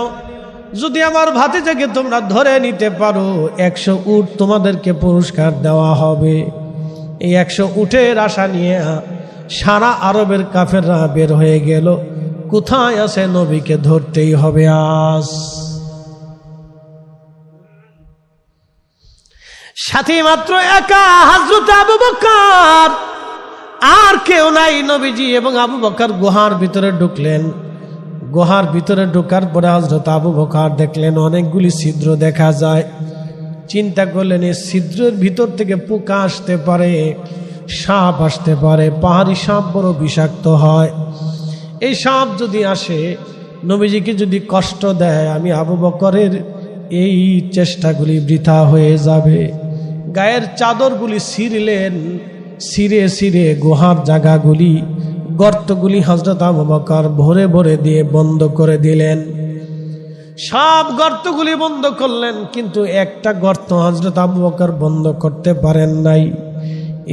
যদি আমার ভাতিজাকে তোমরা ধরে নিতে পারো 100 উট তোমাদেরকে পুরস্কার দেওয়া হবে। এই 100 উটের আশা নিয়ে সারা আরবের কাফেররা বের হয়ে গেল। কোথায় আছে নবীকে ধরতেই হবে আজ। সাথী মাত্র একা হযরত আবু বকর, আর কেউ নাই। নবীজি এবং আবু বকর গুহার ভিতরে ঢুকলেন। গুহার ভিতরে ঢোকার পরে হযরত আবু বকর দেখলেন অনেকগুলি ছিদ্র দেখা যায়। চিন্তা করলেন এই ছিদ্রের ভিতর থেকে পোকা আসতে পারে, সাপ আসতে পারে। পাহাড়ি সাপ বড় বিষাক্ত হয়। এই সাপ যদি আসে, নবীজিকে যদি কষ্ট দেয়, আমি আবু বকরের এই চেষ্টাগুলি বৃথা হয়ে যাবে। গায়ের চাদরগুলি ছিঁড়লেন, ছিঁড়ে গুহার জায়গাগুলি, গর্তগুলি হযরত আবু বকর ভরে ভরে দিয়ে বন্ধ করে দিলেন। সব গর্তগুলি বন্ধ করলেন, কিন্তু একটা গর্ত হযরত আবু বকর বন্ধ করতে পারেন নাই।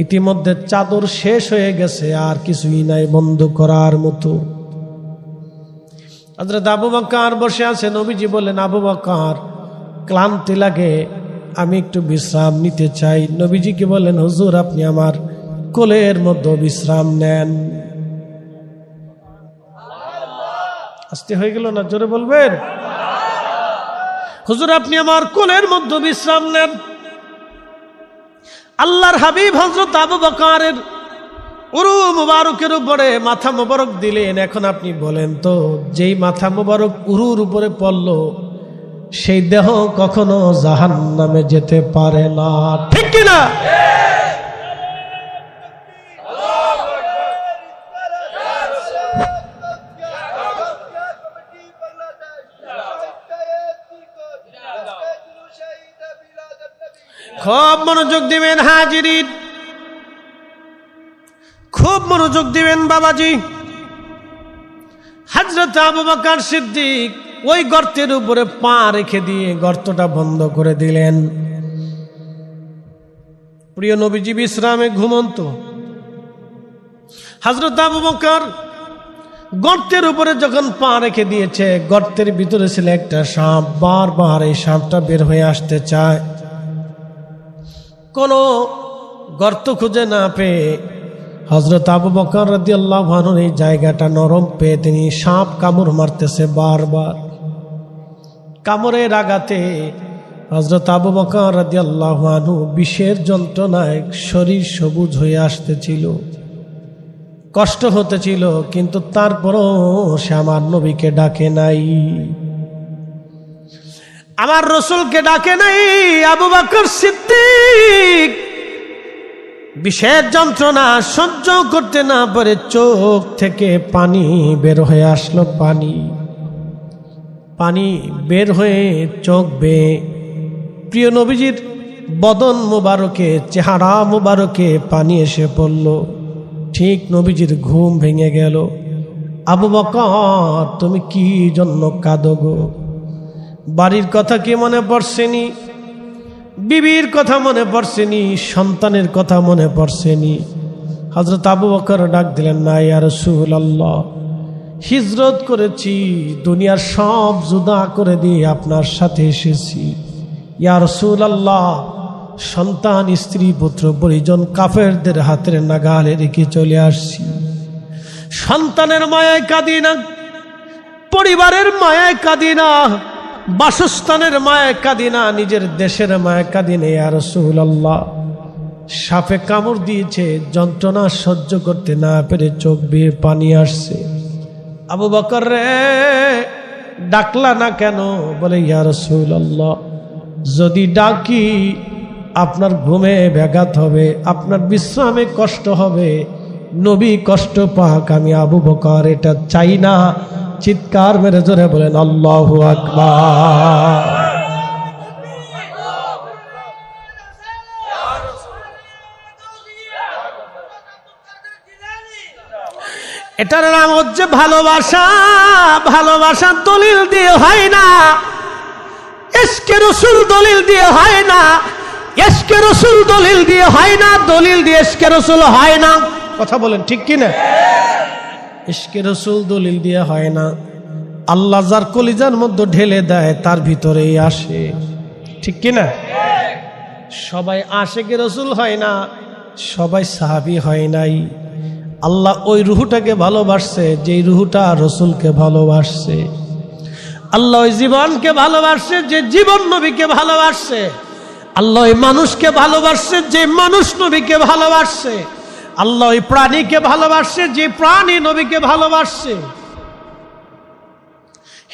ইতিমধ্যে চাদর শেষ হয়ে গেছে, আর কিছুই নাই বন্ধ করার মতো। হযরত আবু বকর বসে আছে। নবীজি বললেন, আবু বকর ক্লান্তি লাগে, আমি একটু বিশ্রাম নিতে চাই। নবীজিকে বললেন, হুজুর আপনি আমার কোলের মধ্যে বিশ্রাম নেন। আস্তে হয়ে গেল না, জোরে বলবেন। হুজুর আপনি আমার কোলের মধ্যে বিশ্রাম নেন। আল্লাহর হাবিব হযরত আবু বকরের উরু মুবারকের উপরে মাথা মুবারক দিলেন। এখন আপনি বলেন তো, যেই মাথা মুবারক উরুর উপরে পড়ল, সেই দেহ কখনো জাহান্নামে যেতে পারে না, ঠিক কিনা? খুব মনোযোগ দিবেন হাজিরিন। মনোযোগ দিবেন বাবাজি। হযরত আবু বকর সিদ্দিক ওই গর্তের উপরে পা রেখে দিয়ে গর্তটা বন্ধ করে দিলেন। প্রিয় নবীজি বিশ্রামে ঘুমন্ত। হযরত আবু বকর গর্তের উপরে যখন পা রেখে দিয়েছে, গর্তের ভিতরে ছিল একটা সাপ। বারবার এই সাপটা বের হয়ে আসতে চায়, কোন গর্ত খুঁজে না পেয়ে হযরত আবু বকর রাদিয়াল্লাহু আনহু এই জায়গাটা নরম পেয়ে তিনি সাপ কামড় মারতেছে বারবার। কামড়ের আঘাতে হযরত আবু বকর রাদিয়াল্লাহু আনহু বিষের যন্ত্রণায় শরীর সবুজ হয়ে আসতেছিল, কষ্ট হতেছিল, কিন্তু তারপরও সে আমার নবীকে ডাকে নাই, আমার রসুলকে ডাকে নাই। আবু বকর সিদ্দিক বিষের যন্ত্রণা সহ্য করতে না পারে চোখ থেকে পানি বের হয়ে আসলো। পানি বের হয়ে চোখ বেয়ে প্রিয় নবীজির বদন মোবারকে, চেহারা মোবারকে পানি এসে পড়ল। ঠিক নবীজির ঘুম ভেঙে গেল। আবু বকর তুমি কি জন্য কাঁদো গো? বাড়ির কথা কি মনে পড়ছেনি? বিবির কথা মনে পড়ছেনি? সন্তানের কথা মনে পড়ছেনি? হযরত আবু বকর ডাক দিলেন, না ইয়া রাসূলুল্লাহ, হিজরত করেছি, দুনিয়ার সব জুদা করে দিয়ে আপনার সাথে এসেছি। ইয়া রাসূলুল্লাহ, সন্তান, স্ত্রী, পুত্র, পরিজন কাফেরদের হাতের নাগালে রেখে চলে আসছি। সন্তানের মায়ায় কাঁদি না, পরিবারের মায়ায় কাঁদি না, বাসস্থানের মায়ায় কাঁদি না, নিজের দেশের মায়ায় কাঁদি না। ইয়া রাসূলুল্লাহ, সাপে কামড় দিয়েছে, যন্ত্রণা সহ্য করতে না পেরে চোখ বেয়ে পানি আসছে। আবু বকর রে, ডাকলা না কেন? বলে, ইয়া রাসূলুল্লাহ, যদি ডাকি আপনার ঘুমে ব্যাঘাত হবে, আপনার বিশ্রামে কষ্ট হবে, নবী কষ্ট পাক, আমি আবু বকর এটা চাই না। চিৎকার মেরে জোরে বলেন আল্লাহু আকবার। এটার নাম হচ্ছে ভালোবাসা। ভালোবাসা দলিল দিয়ে হয় না, ইশকে রাসূল দলিল দিয়ে হয় না, ইশকে রাসূল দলিল দিয়ে হয় না, দলিল দিয়ে ইশকে রাসূল হয় না। কথা বলেন ঠিক কি না? ইশকে রাসূল দলিল দিয়ে হয় না। আল্লাহ যার কলিজার মধ্যে ঢেলে দেয় তার ভিতরেই আসে, ঠিক কি না? সবাই আশিকে রাসূল হয় না, সবাই সাহাবী হয় নাই। আল্লাহ ওই রুহটাকে ভালোবাসছে যেই রুহটা রাসূলকে ভালোবাসছে। আল্লাহ ওই জীবনকে ভালোবাসছে যে জীবন নবীকে ভালোবাসছে। আল্লাহ ওই মানুষকে ভালোবাসছে যে মানুষ নবীকে ভালোবাসছে। আল্লাহ ওই প্রাণীকে ভালোবাসছে যে প্রাণী নবীকে ভালোবাসছে।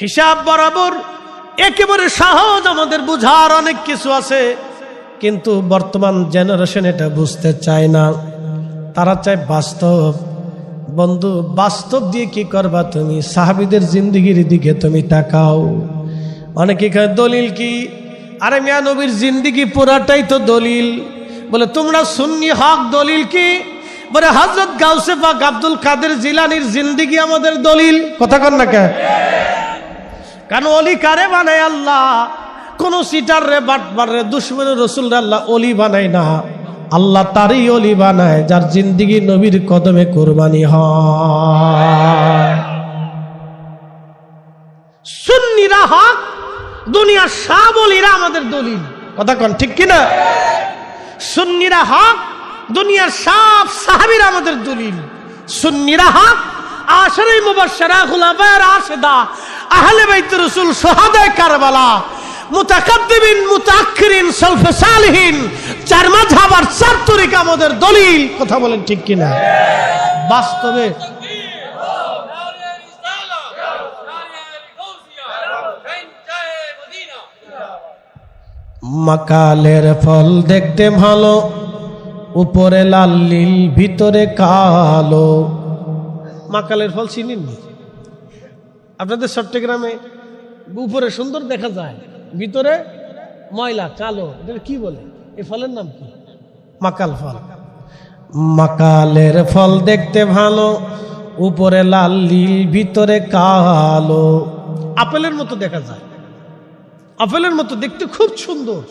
হিসাব বরাবর একেবারে সহজ, আমাদের বুঝার অনেক কিছু আছে, কিন্তু বর্তমান জেনারেশন এটা বুঝতে চায় না। তারা চায় বাস্তব। বন্ধু, বাস্তব দিয়ে কি করবা তুমি? সাহাবীদের জিন্দেগির দিকে তুমি তাকাও। অনেকে কয় দলিল কি? আরে মিয়া, নবীর জিন্দেগি পুরাটাই তো দলিল। বলে তোমরা সুন্নি হক, দলিল কি? বলে হযরত গাউসে পাক আব্দুল কাদের জিলানীর জিন্দেগি আমাদের দলিল। কথা কন না কে? কারণ অলি কারে বানায় আল্লাহ? কোন সিটার রে, বাটবার রে, দুশমনের রাসূল আল্লাহ অলি বানায় না। আল্লাহ তারই অলি বানায় যার জিন্দেগি নবীর কদমে কুরবানি হয়। সুন্নিরা হক, দুনিয়ার সব অলিরা আমাদের দলিল। কথা কন ঠিক কিনা? সুন্নিরা হক, দুনিয়ার সব সাহাবীরা আমাদের দলিল। সুন্নিরা হক, আশারে মুবাশশারা, খুলাফায়ে রাশিদা, আহলে বাইত রাসূল, শুহাদায়ে কারবালা, মুতাকাদ্দিমিন, মুতাআখিরিন, সালফে সালিহিন, চার মাযহাব আর চার তরিকা আমাদের দলিল। কথা বলেন ঠিক কিনা? বাস্তবে মাকালের ফল দেখতে ভালো, উপরে লাল নীল ভিতরে কালো। মাকালের ফল চিনেননি? আপনাদের চট্টগ্রামে উপরে সুন্দর দেখা যায়, ভিতরে ময়লা কালো। এটা কি বলে? এই ফলের নাম কি? মাকাল ফল। মাকালের ফল দেখতে ভালো, উপরে লাল নীল ভিতরে কালো। আপেলের মতো দেখা যায়, আপেলের মতো দেখতে খুব সুন্দর,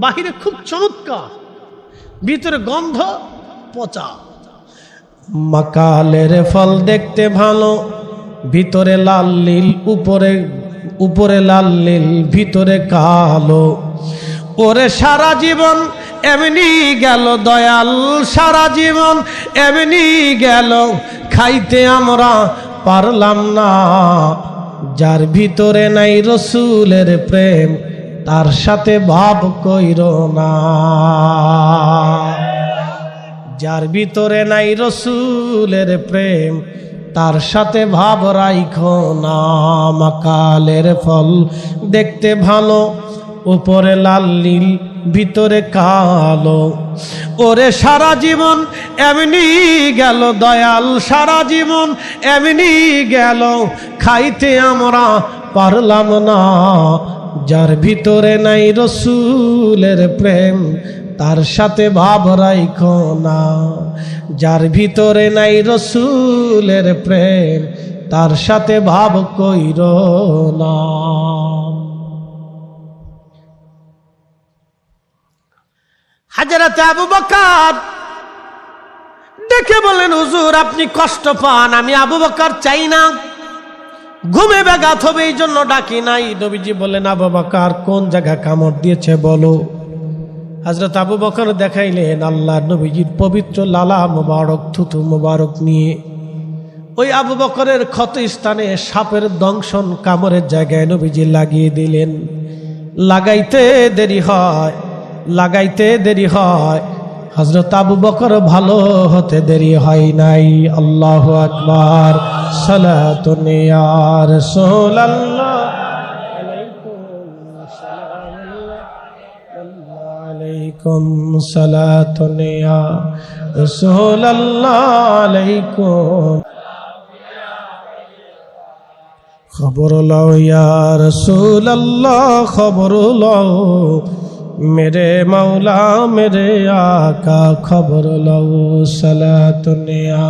বাহিরে খুব চমৎকার, ভিতরে গন্ধ পচা। মাকালের ফল দেখতে ভালো, ভিতরে লাল নীল, উপরে লাল নীল ভিতরে কালো। ওরে সারা জীবন এমনি গেল দয়াল, সারা জীবন এমনি গেল, খাইতে আমরা পারলাম না। যার ভিতরে নাই রসুলের প্রেম, তার সাথে ভাব কইরো না। যার ভিতরে নাই রসুলের প্রেম, তার সাথে ভাব রাইখো না। মাকালের ফল দেখতে ভালো, উপরে লাল নীল ভিতরে কালো। ওরে সারা জীবন এমনি গেল দয়াল, সারা জীবন এমনি গেল, খাইতে আমরা পারলাম না। যার ভিতরে নাই রসুলের প্রেম, তার সাথে ভাব রাইখো না। যার ভিতরে নাই রসুলের প্রেম, তার সাথে ভাব কইরো না। হযরত আবু বকর দেখে বলেন, হুজুর আপনি কষ্ট পান, আমি আবু বকর চাই না, ঘুমে ব্যাঘাত হবে এই জন্য ডাকি নাই। নবীজি বলেন, আবু বকর কোন জায়গা কামড় দিয়েছে বলো। হযরত আবু বকর দেখাইলেন আল্লাহর নবীজির পবিত্র লালা মোবারক, থুতু মোবারক নিয়ে ওই আবু বকরের ক্ষত স্থানে সাপের দংশন কামড়ের জায়গায় নবীজি লাগিয়ে দিলেন। লাগাইতে দেরি হয়, লাগাইতে দেরি হয়, হযরত আবু বকর ভালো হতে দেরি হয় নাই। আল্লাহু আকবার, সালাতুন ইয়া রাসূলুল্লাহ আলাইকুম, সালাতুন ইয়া রাসূলুল্লাহ আলাইকুম। খবর লও ইয়া রাসূলুল্লাহ, খবর লও मेरे मौला मेरे आका, खबर लो। सलातुन या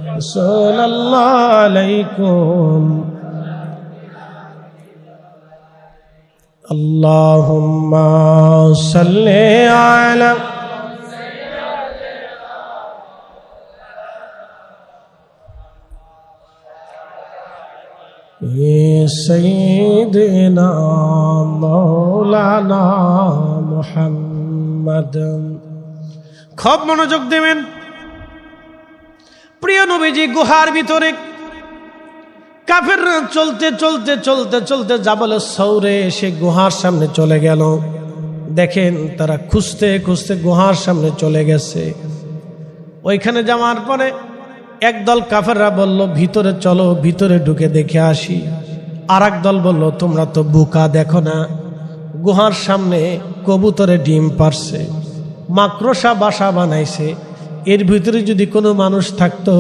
रसूलल्लाह अलैकुम। अल्लाहुम्मा सल्ले अला सय्यिदना मौलाना মুহাম্মদ। খুব মনোযোগ দেবেন। প্রিয় নবীজি গুহার ভিতরে, কাফেররা চলতে চলতে চলতে চলতে জাবল সৌরে সে গুহার সামনে চলে গেল। দেখেন তারা খুঁজতে খুঁজতে গুহার সামনে চলে গেছে। ওইখানে যাওয়ার পরে একদল কাফেররা বলল, ভিতরে চলো, ভিতরে ঢুকে দেখে আসি। আর এক দল বলল, তোমরা তো বোকা, দেখো না গুহার সামনে কবুতরে ডিম পারছে, মাকড়সা বাসা বানাইছে, এর ভিতরে যদি কোনো মানুষ থাকতো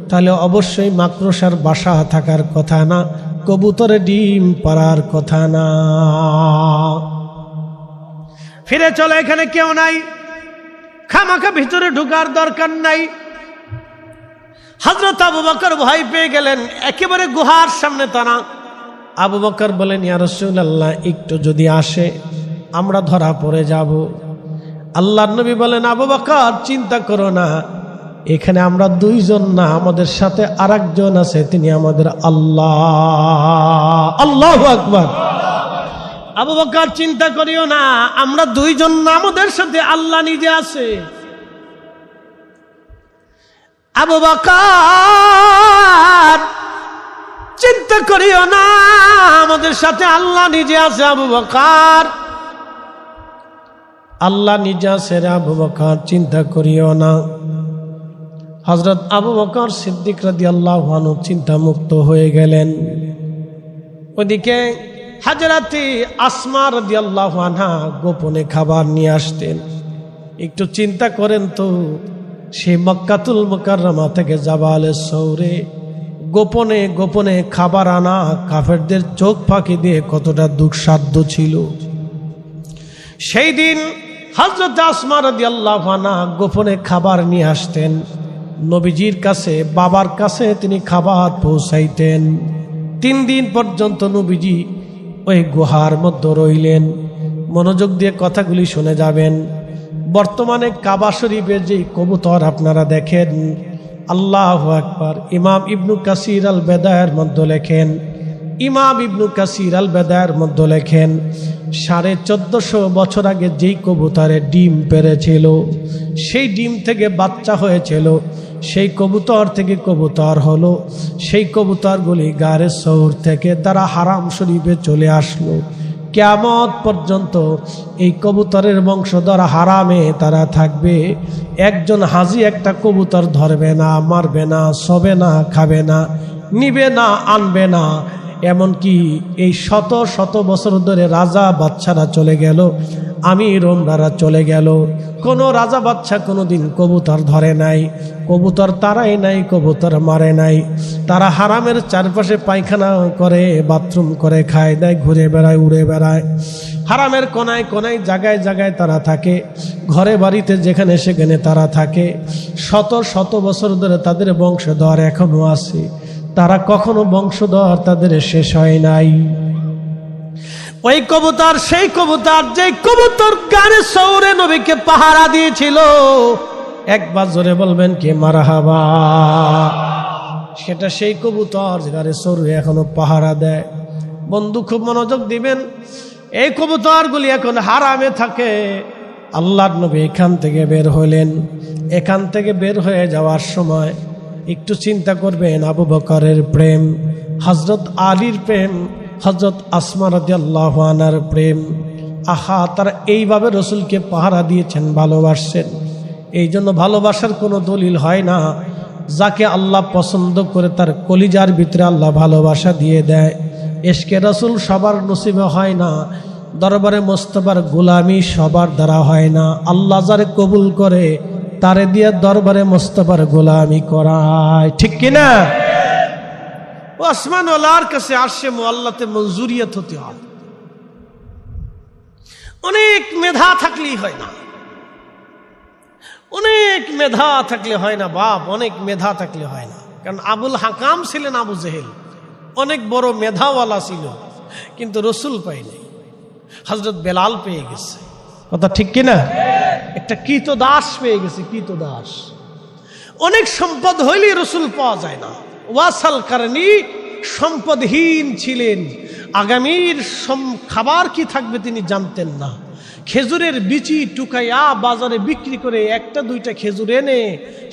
তাহলে অবশ্যই মাকড়সার বাসা থাকার কথা না, কবুতরে ডিম পারার কথা না। ফিরে চলো, এখানে কেউ নাই, খামাখা ভিতরে ঢুকার দরকার নাই। হযরত আবু বকর ভয় পেয়ে গেলেন, একেবারে গুহার সামনে তারা। আবু বকর বলেন, ইয়া রাসূলুল্লাহ একটু যদি আসে আমরা ধরা পড়ে যাব। আল্লাহর নবী বলেন, আবু বকর চিন্তা করো না, এখানে আমরা দুইজন না, আমাদের সাথে আরেকজন আছে, তিনি আমাদের আল্লাহ। আল্লাহু আকবার। আবু বকর চিন্তা করিও না, আমরা দুইজন না, আমাদের সাথে আল্লাহ নিজে আছে। আবু বকর চিন্তা করিও না, আমাদের সাথে আল্লাহ নিজে আছে। আবু বকর আল্লাহ নিজে আছে রে আবু বকর, চিন্তা করিও না। হযরত আবু বকর সিদ্দিক রাদিয়াল্লাহু আনহু চিন্তা মুক্ত হয়ে গেলেন। ওদিকে হযরতে আসমা রাদিয়াল্লাহু আনহা গোপনে খাবার নিয়ে আসতেন। একটু চিন্তা করেন তো, সেই মক্কাতুল মুকাররমা থেকে জাবালে সৌরে গোপনে গোপনে খাবার আনা কাফেরদের চোখ ফাঁকি দিয়ে কতটা দুঃসাধ্য ছিল। সেই দিন হযরত আসমা রাদিয়াল্লাহু আনহা গোপনে খাবার নিয়ে আসতেন নবীজির কাছে, বাবার কাছে তিনি খাবার পৌঁছাইতেন। 3 দিন পর্যন্ত নবীজি ওই গুহার মধ্যে রইলেন। মনোযোগ দিয়ে কথাগুলি শুনে যাবেন। বর্তমানে কাবা শরীফের যে কবুতর আপনারা দেখেন, আল্লাহু আকবার, ইমাম ইবনু কাসির আল বেদায়ের মধ্যে লেখেন, ইমাম ইবনু কাসির আল বেদায়ের মধ্যে লেখেন 1450 বছর আগে যেই কবুতরের ডিম পেড়েছিল, সেই ডিম থেকে বাচ্চা হয়েছিল, সেই কবুতর থেকে কবুতর হলো, সেই কবুতরগুলি গারে সৌর থেকে তারা হারাম শরীফে চলে আসলো। কিয়ামত পর্যন্ত এই কবুতরের বংশধর হারামে তারা থাকবে। একজন হাজি একটা কবুতর ধরবে না, মারবে না, শোবে না, খাবে না, নিবে না, আনবে না। এমনকি এই শত শত বছর ধরে রাজা বাদশারা চলে গেল, আমির ওমরারা চলে গেল, কোনো রাজা বাদশা কোনোদিন কবুতর ধরে নাই, কবুতর তারাই নাই, কবুতর মারে নাই। তারা হারামের চারপাশে পায়খানা করে, বাথরুম করে, খায় দেয়, ঘুরে বেড়ায়, উড়ে বেড়ায়। হারামের কোনায় কোনায়, জায়গায় জায়গায় তারা থাকে, ঘরে বাড়িতে যেখানে সেখানে তারা থাকে। শত শত বছর ধরে তাদের বংশধর এখনো আছে, তারা কখনো বংশধর তাদের শেষ হয় নাই। ওই কবুতর সেই কবুতর যে কবুতর গানে সৌরে নবীকে পাহারা দিয়েছিল। একবার জোরে বলবেন কি মারহাবা। সেটা সেই কবুতর গানে সৌরে এখনো পাহারা দেয়। বন্ধু খুব মনোযোগ দিবেন, এই কবুতরগুলি এখন হারামে থাকে। আল্লাহর নবী এখান থেকে বের হলেন। এখান থেকে বের হয়ে যাওয়ার সময় একটু চিন্তা করবেন, আবু বকরের প্রেম, হযরত আলীর প্রেম, হযরত আসমা রাদিয়াল্লাহু আনহার প্রেম। আহা, তারা এইভাবে রসুলকে পাহারা দিয়েছেন, ভালোবাসছেন। এই জন্য ভালোবাসার কোনো দলিল হয় না। যাকে আল্লাহ পছন্দ করে তার কলিজার ভিতরে আল্লাহ ভালোবাসা দিয়ে দেয়। ইশকে রসুল সবার নসিবে হয় না, দরবারে মোস্তফার গোলামি সবার দ্বারা হয় না। আল্লাহ যারে কবুল করে তারে দিয়ে দরবারে মোস্তফার গোলামি করায়, ঠিক কিনা? ও আসমান ওয়ালার কাছে আরশে মুআল্লাতে মঞ্জুরিয়ত হতে হয়। অনেক মেধা থাকলেই হয় না, অনেক মেধা থাকলে হয় না বাপ, অনেক মেধা থাকলে হয় না। কারণ আবুল হাকাম ছিলেন আবু জেহেল, অনেক বড় মেধাওয়ালা ছিল, কিন্তু রসুল পায়নি। হযরত বেলাল পেয়ে গেছে, কথা ঠিক কিনা? একটা কৃতদাস পেয়ে গেছে, কৃতদাস। অনেক সম্পদ হইলে রসুল পাওয়া যায় না। ওয়াসাল কারণী সম্পদহীন ছিলেন, আগামীর খাবার কি থাকবে তিনি জানতেন না। খেজুরের বিচি টুকাইয়া বাজারে বিক্রি করে একটা দুইটা খেজুর এনে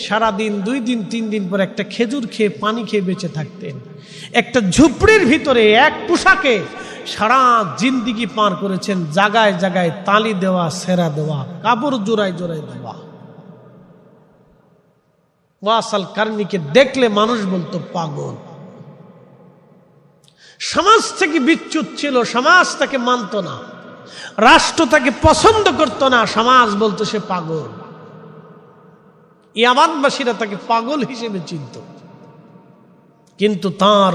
সারাদিন, 2 দিন 3 দিন পর একটা খেজুর খেয়ে পানি খেয়ে বেঁচে থাকতেন। একটা ঝুপড়ির ভিতরে এক পোশাকে সারা জিন্দিগি পার করেছেন। জায়গায় জায়গায় তালি দেওয়া, সেরা দেওয়া, কাপড় জোড়ায় জোড়ায় দেওয়া। ওয়াসাল কারণীকে দেখলে মানুষ বলতো পাগল। সমাজ থেকে বিচ্যুত ছিল, সমাজ তাকে মানত না, রাষ্ট্র তাকে পছন্দ করত না, সমাজ বলতো সে পাগল। ইয়ামানবাসীরা তাকে পাগল হিসেবে চিনত। কিন্তু তার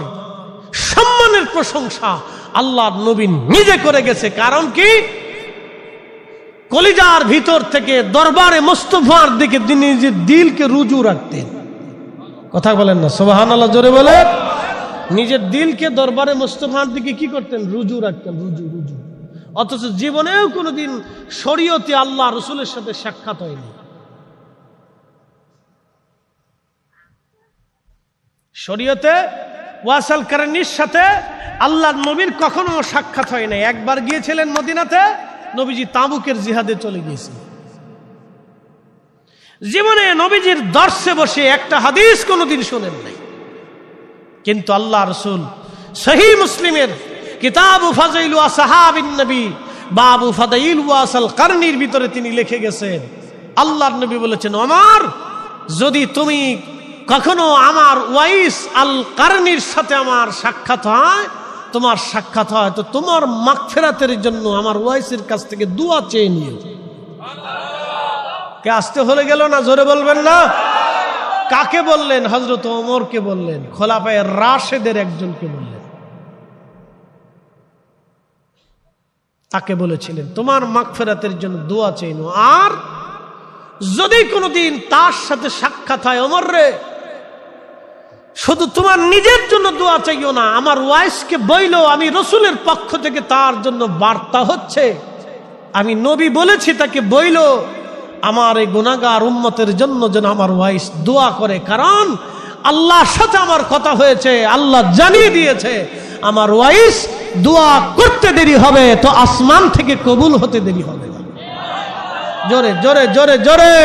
সম্মানের প্রশংসা আল্লাহর নবী নিজে করে গেছে। কারণ কি? কলিজার ভিতর থেকে দরবারে মোস্তফার দিকে তিনি নিজের দিলকে রুজু রাখতেন। কথা বলেন না সুবহানাল্লাহ, জোরে বলেন। নিজের দিলকে দরবারে মোস্তফার দিকে কি করতেন? রুজু রাখতেন, রুজু রুজু। অথচ জীবনেও কোনোদিন শরীয়তে আল্লাহ রসুলের সাথে সাক্ষাৎ হয়নি। শরীয়তে ওয়াসাল কারণীর সাথে আল্লাহর নবীর কখনো সাক্ষাৎ হয় নাই। একবার গিয়েছিলেন মদিনাতে, নবীজি তাবুকের জিহাদে চলে গিয়েছিলেন। জীবনে নবীজির দর্শে বসে একটা হাদিস কোনোদিন শোনেন নাই। কিন্তু আল্লাহ রসুল সহিহ মুসলিমের কিতাবু ফাযাইল আসহাবিন নবী বাবু ফাদাইল ওয়াসাল কারণীর ভিতরে তিনি লিখে গেছেন, আল্লাহর নবী বলেছেন, ওমর, যদি তুমি কখনো আমার ওয়াইস আল কারণীর সাথে আমার সাক্ষাৎ হয়, তোমার সাক্ষাৎ হয়, তো তোমার মাগফিরাতের জন্য আমার ওয়াইসের কাছ থেকে দোয়া চেয়ে নিও। কে আসতে হলে গেল না? জোরে বলবেন না। কাকে বললেন? হযরত ওমরকে বললেন, খোলাফায়ে রাশেদের একজনকে বললেন। তাকে বলেছিলেন তোমার মাগফিরাতের জন্য দোয়া চাইনো, আর যদি কোনোদিন তার সাথে সাক্ষাৎ হয় ওমর রে, শুধু তোমার নিজের জন্য দোয়া চাইও না, আমার ওয়াইসকে বইলো আমি রসুলের পক্ষ থেকে তার জন্য বার্তা হচ্ছে, আমি নবী বলেছি তাকে বইলো আমার এই গুনাহগার উম্মতের জন্য যেন আমার ওয়াইস দোয়া করে, কারণ আল্লাহর সাথে আমার কথা হয়েছে, আল্লাহ জানিয়ে দিয়েছে আমার ওয়াইস দোয়া করতে দেরি হবে তো আসমান থেকে কবুল হতে দেরি হবে। জোরে জোরে জোরে জোরে।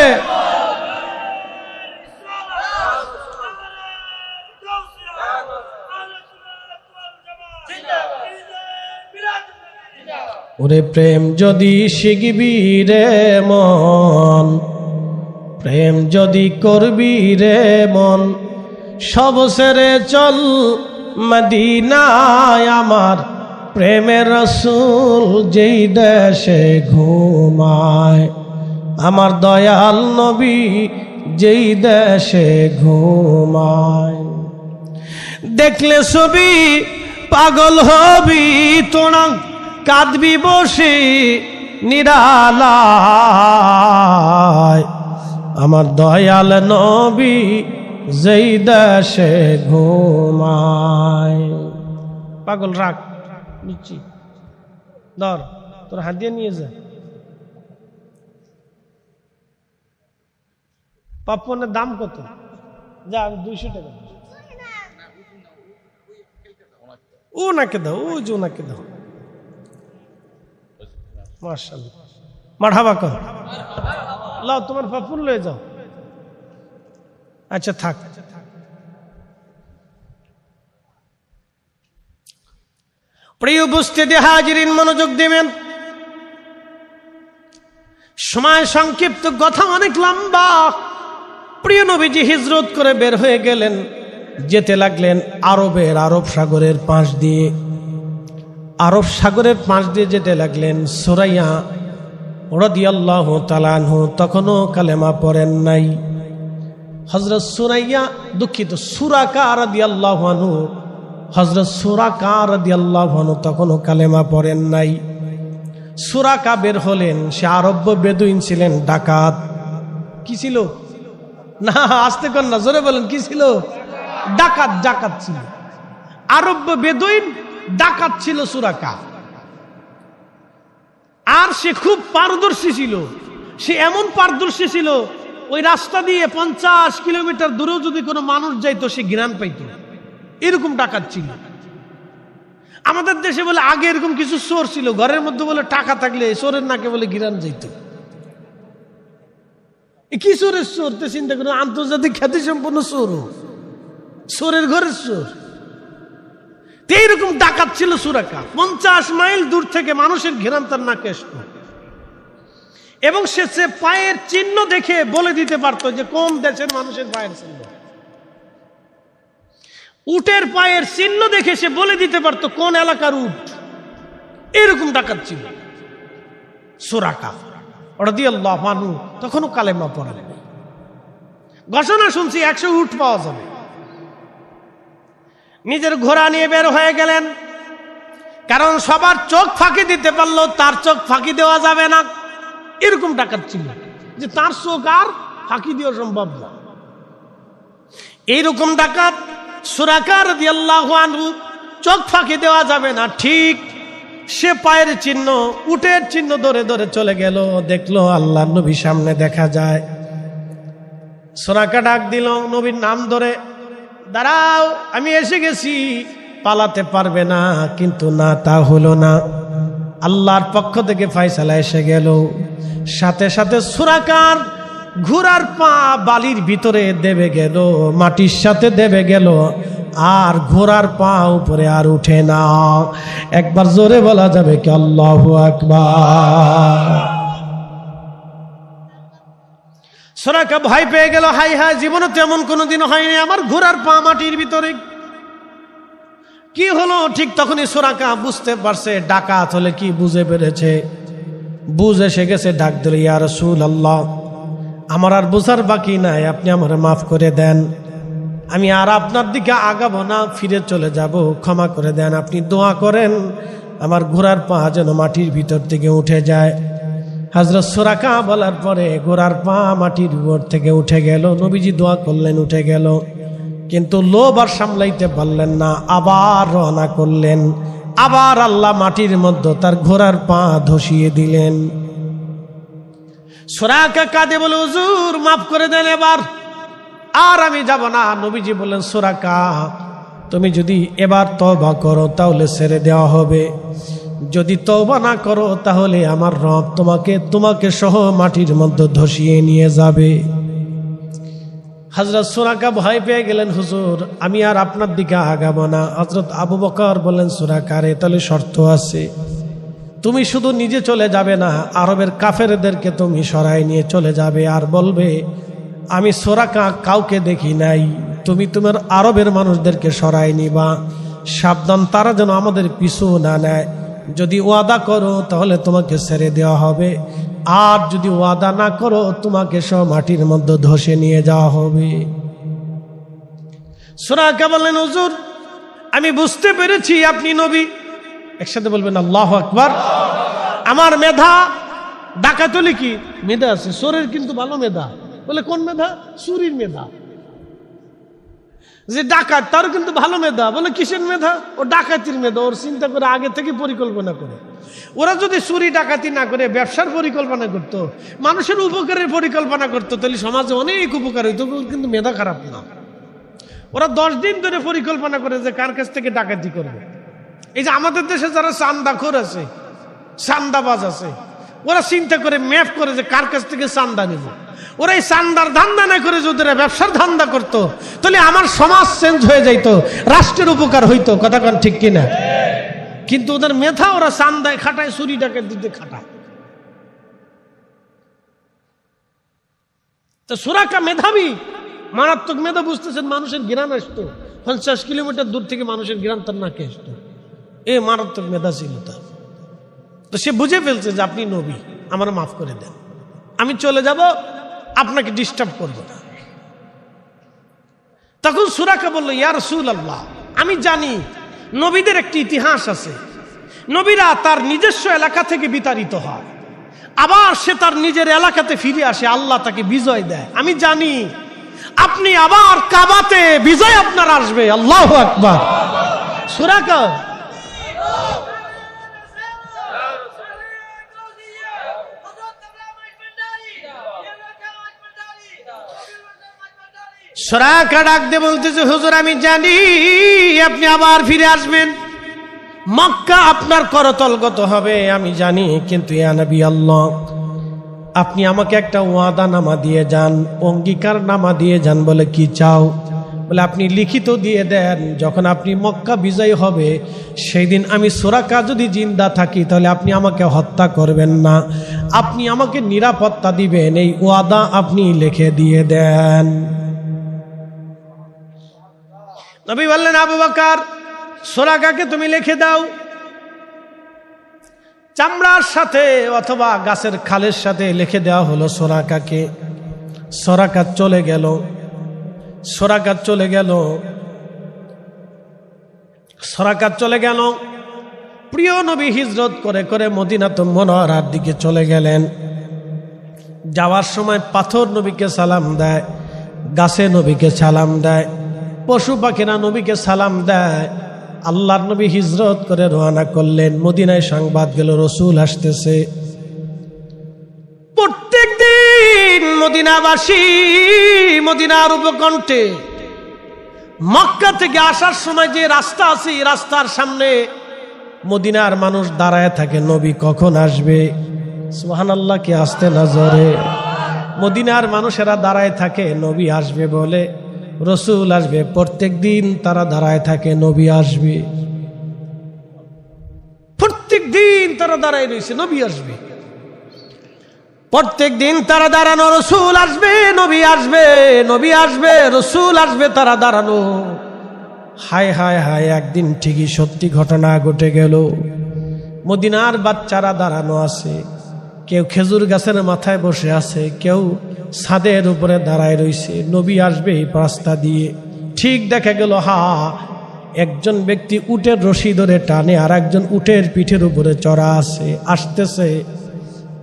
ওরে প্রেম যদি শিখবি রে মন, প্রেম যদি করবি রে মন, সব ছেড়ে চল মদিনায় আমার প্রেমের রাসূল যেই দেশে ঘুমায়, আমার দয়াল নবী যেই দেশে ঘুমায়। দেখলে ছবি পাগল হবি তোরা, কাঁদবি বসে নিরালায়, আমার দয়াল নবী যেই দেশে ঘুমায়। পাগল রাখ নিচ্ছি, ধর তোর হাত দিয়ে নিয়ে যা। পপকর্নের দাম কত? যা 200 টাকা। ও নাকে দাও, ও যে নাকে দাও। মাশাআল্লাহ, মারহাবা কর। লাও তোমার পপকর্ন লয়ে যাও। আচ্ছা থাক। প্রিয় উপস্থিতি হাজিরিন মনোযোগ দিবেন, সময় সংক্ষিপ্ত, কথা অনেক লম্বা। প্রিয় নবীজি হিজরত করে বের হয়ে গেলেন, যেতে লাগলেন আরব সাগরের পাশ দিয়ে। আরব সাগরের পাশ দিয়ে যেতে লাগলেন। সুরাইয়া রাদিয়াল্লাহু তাআলা আনহু তখনও কালেমা পড়েন নাই। হযরত সুরাইয়া, দুঃখিত, সুরাকা রাদিয়াল্লাহু আনহু, হযরত সুরাকা রাদিয়াল্লাহু আনহু তখনও কালেমা পড়েন নাই। সুরাকা বের হলেন, সে আরব্য বেদুইন ছিলেন, ডাকাত। কি ছিল? না আস্তে কর না, জোরে বলেন, কি ছিল? ডাকাত। ডাকাত ছিল, আরব্য বেদুইন ডাকাত ছিল সুরাকা। আর সে খুব পারদর্শী ছিল। সে এমন পারদর্শী ছিল, ওই রাস্তা দিয়ে 50 কিলোমিটার দূরেও যদি কোনো মানুষ যাইতো সে ঘ্রাণ পাইত, এরকম ডাকাত ছিল। আমাদের দেশে বলে আগে এরকম কিছু চোর ছিল, ঘরের মধ্যে বলে টাকা থাকলে চোরের নাকে বলে ঘ্রাণ যাইত। কি চোরের চোর তো চিন্তা করুন, আন্তর্জাতিক খ্যাতি সম্পন্ন চোর, চোরের ঘরের চোর। এইরকম ডাকাত ছিল সুরাকা। 50 মাইল দূর থেকে মানুষের ঘেরান তার নাকে আসতো, এবং সে পায়ের চিহ্ন দেখে বলে দিতে পারতো যে কোন দেশের মানুষের পায়ের চিহ্ন। উটের পায়ের চিহ্ন দেখে সে বলে দিতে পারতো কোন এলাকার উট। এরকম ডাকাত ছিল সুরাকা রাদিয়াল্লাহু আনহু। তখনও কালেমা পড়েন। ঘোষণা শুনছি 100 উট পাওয়া যাবে। নিজের ঘোড়া নিয়ে বের হয়ে গেলেন, কারণ সবার চোখ ফাঁকি দিতে পারলো, তার চোখ ফাঁকি দেওয়া যাবে না। এরকম ডাকাত ছিল যে তার চোখ আর ফাঁকি দেওয়া সম্ভব না। এইরকম ডাকাত সুরাকা রাদিয়াল্লাহু আনহু, চোখ ফাঁকি দেওয়া যাবে না। ঠিক সে পায়ের চিহ্ন, উটের চিহ্ন ধরে ধরে চলে গেল। দেখলো আল্লাহর নবী সামনে দেখা যায়। সুরাকা ডাক দিল নবীর নাম ধরে, দাঁড়াও আমি এসে গেছি। পালাতে পারবে না, কিন্তু না, তা হলো না। আল্লাহর পক্ষ থেকে ফয়সালা এসে গেল। সাথে সাথে সুরাকার ঘোড়ার পা বালির ভিতরে দেবে গেল, মাটির সাথে দেবে গেল, আর ঘোড়ার পা উপরে আর উঠে না। একবার জোরে বলা যাবে কি আল্লাহু আকবার। সুরাকা ভয় পেয়ে গেল, হাই হাই, জীবনে তেমন কোনোদিন হয়নি, আমার ঘোড়ার পা মাটির ভিতরে। কি হলো? ঠিক তখনই সুরাকা বুঝতে পারছে ডাকাত হলে কি বুঝে পেরেছে, বুঝে এসে গেছে। ডাক দিল, ইয়া রাসূলুল্লাহ, আমার আর বোঝার বাকি নাই, আপনি আমারে মাফ করে দেন, আমি আর আপনার দিকে আগাবো না, ফিরে চলে যাব, ক্ষমা করে দেন। আপনি দোয়া করেন আমার ঘোড়ার পা যেন মাটির ভিতর থেকে উঠে যায়। হযরত সুরাকা বলার পরে ঘোড়ার পা মাটির উপর থেকে উঠে গেল। নবীজি দোয়া করলেন, উঠে গেল, কিন্তু লোভ আর সামলাইতে পারলেন না, আবার রওনা করলেন। আবার আল্লাহ মাটির মধ্যে তার ঘোড়ার পা ধসিয়ে দিলেন। সুরাকা কাঁদে বলে, হুজুর মাফ করে দেন, এবার আর আমি যাব না। নবীজি বললেন, সুরাকা তুমি যদি এবার তওবা করো তাহলে ছেড়ে দেওয়া হবে, যদি তওবা না করো তাহলে আমার রব তোমাকে সহ মাটির মধ্যে ধসিয়ে নিয়ে যাবে। হযরত সুরাকা ভয় পেয়ে গেলেন, হুজুর আমি আর আপনার দিকে আগাবো না। হযরত আবু বকর বললেন, সুরাকা রে, তাহলে শর্ত আছে, তুমি শুধু নিজে চলে যাবে না, আরবের কাফেরদেরকে তুমি সরাই নিয়ে চলে যাবে আর বলবে আমি সুরাকা কাউকে দেখি নাই, তুমি তোমার আরবের মানুষদেরকে সরাই নিবা, সাবধান তারা যেন আমাদের পিছু না নেয়। যদি ওয়াদা করো তাহলে তোমাকে ছেড়ে দেওয়া হবে, আর যদি ওয়াদা না করো তোমাকে সব মাটির মধ্যে ধসে নিয়ে যাওয়া হবে। সুরাকা বললেন, হুজুর আমি বুঝতে পেরেছি আপনি নবী। একসাথে বলবেন আল্লাহু আকবার। আমার মেধা ডাকাতলি কি মেধা আছে, চোরের কিন্তু ভালো মেধা। বলে কোন মেধা? চুরির মেধা। যে ডাকাত তারও কিন্তু ভালো মেধা। বলে কিসের মেধা? ও ডাকাতির মেধা, ওর চিন্তা করে আগে থেকে পরিকল্পনা করে। ওরা যদি চুরি ডাকাতি না করে ব্যবসার পরিকল্পনা করতো, মানুষের উপকারের পরিকল্পনা করতো, তাহলে সমাজে অনেক উপকার হইতো, কিন্তু মেধা খারাপ না। ওরা 10 দিন ধরে পরিকল্পনা করে যে কার কাছ থেকে ডাকাতি করবে। এই যে আমাদের দেশে যারা চান্দাখোর আছে, চান্দাবাজ আছে, ওরা চিন্তা করে ম্যাপ করে যে কার কাছ থেকে চান্দা নেব। ওরা এই চান্দার ধান্দা না করে যদি ব্যবসার ধান্দা করতো তাহলে আমার সমাজ চেঞ্জ হয়ে যাইতো, রাষ্ট্রের উপকার হইতো। কথা কোন ঠিক কিনা? কিন্তু ওদের মেধা ওরা চান্দায় খাটায়, চুরি ডাকাতিতে খাটায়। তো সুরাকা মেধাবী, মারাত্মক মেধা। বুঝতেছেন, মানুষের ঘৃণা আসতো 50 কিলোমিটার দূর থেকে, মানুষের ঘৃণা তার নাকে আসতো। এ মারাত্মক মেধা ছিল তার। তো সে বুঝে ফেলছে যে আপনি নবী, আমার মাফ করে দেন, আমি চলে যাব, আপনাকে ডিস্টার্ব করব না। তখন সুরাকা বলল, ইয়া রাসূলুল্লাহ আমি জানি নবীদের একটি ইতিহাস আছে। নবীরা তার নিজস্ব এলাকা থেকে বিতাড়িত হয়, আবার সে তার নিজের এলাকাতে ফিরে আসে, আল্লাহ তাকে বিজয় দেয়। আমি জানি আপনি আবার কাবাতে বিজয় আপনার আসবে। আল্লাহু আকবার। সুরাকা সুরাকা ডাক দিয়ে বলতেছে, হুজুর আমি জানি আপনি আবার ফিরে আসবেন, মক্কা আপনার করতলগত হবে, আমি জানি, কিন্তু ইয়া নবী আল্লাহ আপনি আমাকে একটা ওয়াদা নামা দিয়ে যান, অঙ্গীকার নামা দিয়ে যান। বলে কি চাও? বলে আপনি লিখিত দিয়ে দেন, যখন আপনি মক্কা বিজয় হবে সেই দিন আমি সুরাকা যদি জিন্দা থাকি তাহলে আপনি আমাকে হত্যা করবেন না, আপনি আমাকে নিরাপত্তা দিবেন, এই ওয়াদা আপনি লিখে দিয়ে দেন। নবী বললেন, আবু বকর সুরাকাকে তুমি লিখে দাও, চামড়ার সাথে অথবা গাছের খালের সাথে লিখে দেওয়া হলো সুরাকাকে। সুরাকা চলে গেল, সুরাকা চলে গেল, সুরাকা চলে গেল। প্রিয় নবী হিজরত করে করে মদিনাতুল মুনাওয়ারার দিকে চলে গেলেন। যাওয়ার সময় পাথর নবীকে সালাম দেয়, গাছে নবীকে সালাম দেয়, পশু পাখিরা নবীকে সালাম দেয়। আল্লাহর নবী হিজরত করে রওনা করলেন। মদিনায় সংবাদ গেল রসুল আসতেছে। প্রত্যেক দিন মদিনাবাসী মদিনার উপকণ্ঠে মক্কা থেকে আসার সময় যে রাস্তা আছে, এই রাস্তার সামনে মদিনার মানুষ দাঁড়ায় থাকে, নবী কখন আসবে। সুবহানাল্লাহ, কি আসতে না জোরে। মদিনার মানুষেরা দাঁড়ায় থাকে নবী আসবে বলে, রসুল আসবে। প্রত্যেক দিন তারা দাঁড়ায় থাকে নবী আসবে, প্রত্যেক দিন তারা দাঁড়ায় রয়েছে নবী আসবে, প্রত্যেক দিন তারা দাঁড়ানো, রসুল আসবে, নবী আসবে, নবী আসবে, রসুল আসবে, তারা দাঁড়ানো। হায় হায় হায়, একদিন ঠিকই সত্যি ঘটনা ঘটে গেল। মদিনার বাচ্চারা দাঁড়ানো আছে, কেউ খেজুর গাছের মাথায় বসে আছে, কেউ ছাদের উপরে দাঁড়ায় রয়েছে। নবী আসবে এই রাস্তা দিয়ে। ঠিক দেখা গেল একজন ব্যক্তি উটের রশি ধরে টানে, আর একজন উটের পিঠের উপরে চড়া আছে, আসতেছে।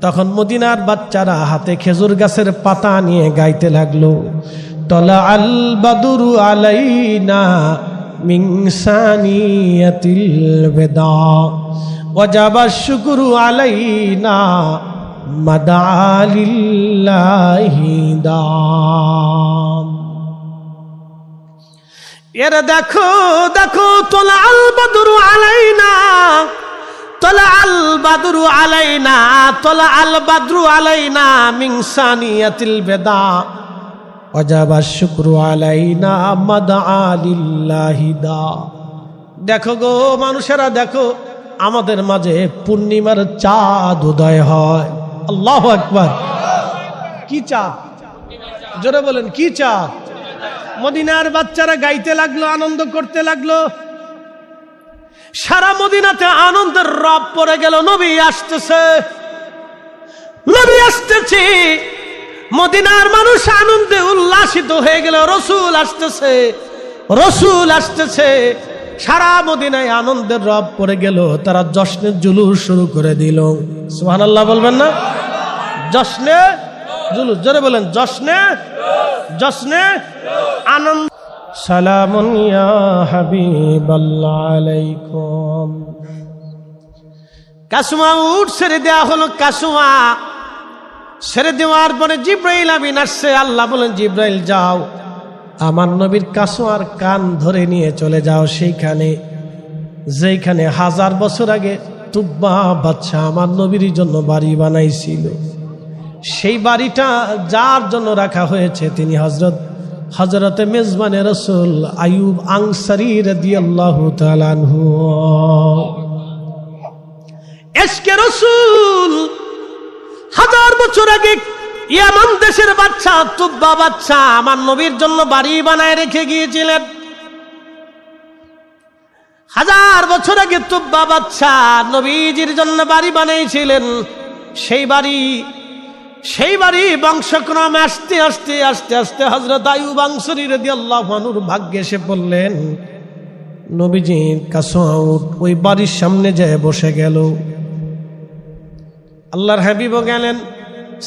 তখন মদিনার বাচ্চারা হাতে খেজুর গাছের পাতা নিয়ে গাইতে লাগলো, তলা আল বাদুরু আলাইনা মিন সানিয়াতিল বেদা ওয়াজাবা শুকরু আলাইনা মাদালিল্লাহি দাম। এরা দেখো দেখো, তলা আল বাদুরু আলাইনা, তলা আল বাদরু আলাইনা, তলা আল বাদরু আলাইনা মিন সানিয়াতিল বেদা ওয়াজাবা শুকরু আলাইনা মাদালিল্লাহি দা। দেখো গো মানুষেরা, দেখো আমাদের মাঝে পূর্ণিমার চাঁদ উদয় হয়। আল্লাহু আকবার। কি চাঁদ? জোরে বলেন, কি চাঁদ? মদিনার বাচ্চারা গাইতে লাগলো, আনন্দ করতে লাগলো। সারা মদিনাতে আনন্দের রব পড়ে গেল। নবী আসতেছে, নবী আসতেছে। মদিনার মানুষ আনন্দে উল্লাসিত হয়ে গেল। রসুল আসতেছে, রসুল আসতেছে। সারা মদিনায় আনন্দের রব পড়ে গেল। তারা জশ্নের জুলুস শুরু করে দিল। সুবহানাল্লাহ বলবেন না? জশ্নে জুলুস, জোরে বলেন, জশ্নে জশ্নে আনন্দ। সালামুন ইয়া হাবিবাল্লাহ আলাইকুম। কাসুয়া উট ছেড়ে দেওয়া হলো। কাসুয়া ছেড়ে দেওয়ার পরে জিব্রাইল আমিন আসছে। আল্লাহ বলেন, জিব্রাইল যাও, আমার নবীর কাসুয়ার কান ধরে নিয়ে চলে যাও সেইখানে যেখানে 1000 বছর আগে তুব্বা বাদশা আমার নবীর জন্য বাড়ি বানাইছিল। সেই বাড়িটা যার জন্য রাখা হয়েছে তিনি হযরতে মেজবানে রাসূল আইয়ুব আনসারী রাদিয়াল্লাহু তাআলা আনহু। এশকে রাসূল 1000 বছর আগে ইয়ামান দেশের বাদশা তুব্বা বাদশা আমার নবীর জন্য বাড়ি বানায় রেখে গিয়েছিলেন। 1000 বছর আগে তুব্বা বাদশা নবীজির জন্য বাড়ি বানাইছিলেন। সেই বাড়ি বংশক্রমে আস্তে আস্তে আস্তে আস্তে হযরত আইয়ুব আনসারী রাদিয়াল্লাহু আনহুর ভাগ্যে এসে পড়লেন। নবীজির কাসুয়া উট ওই বাড়ির সামনে যেয়ে বসে গেল। আল্লাহর হাবিবও গেলেন।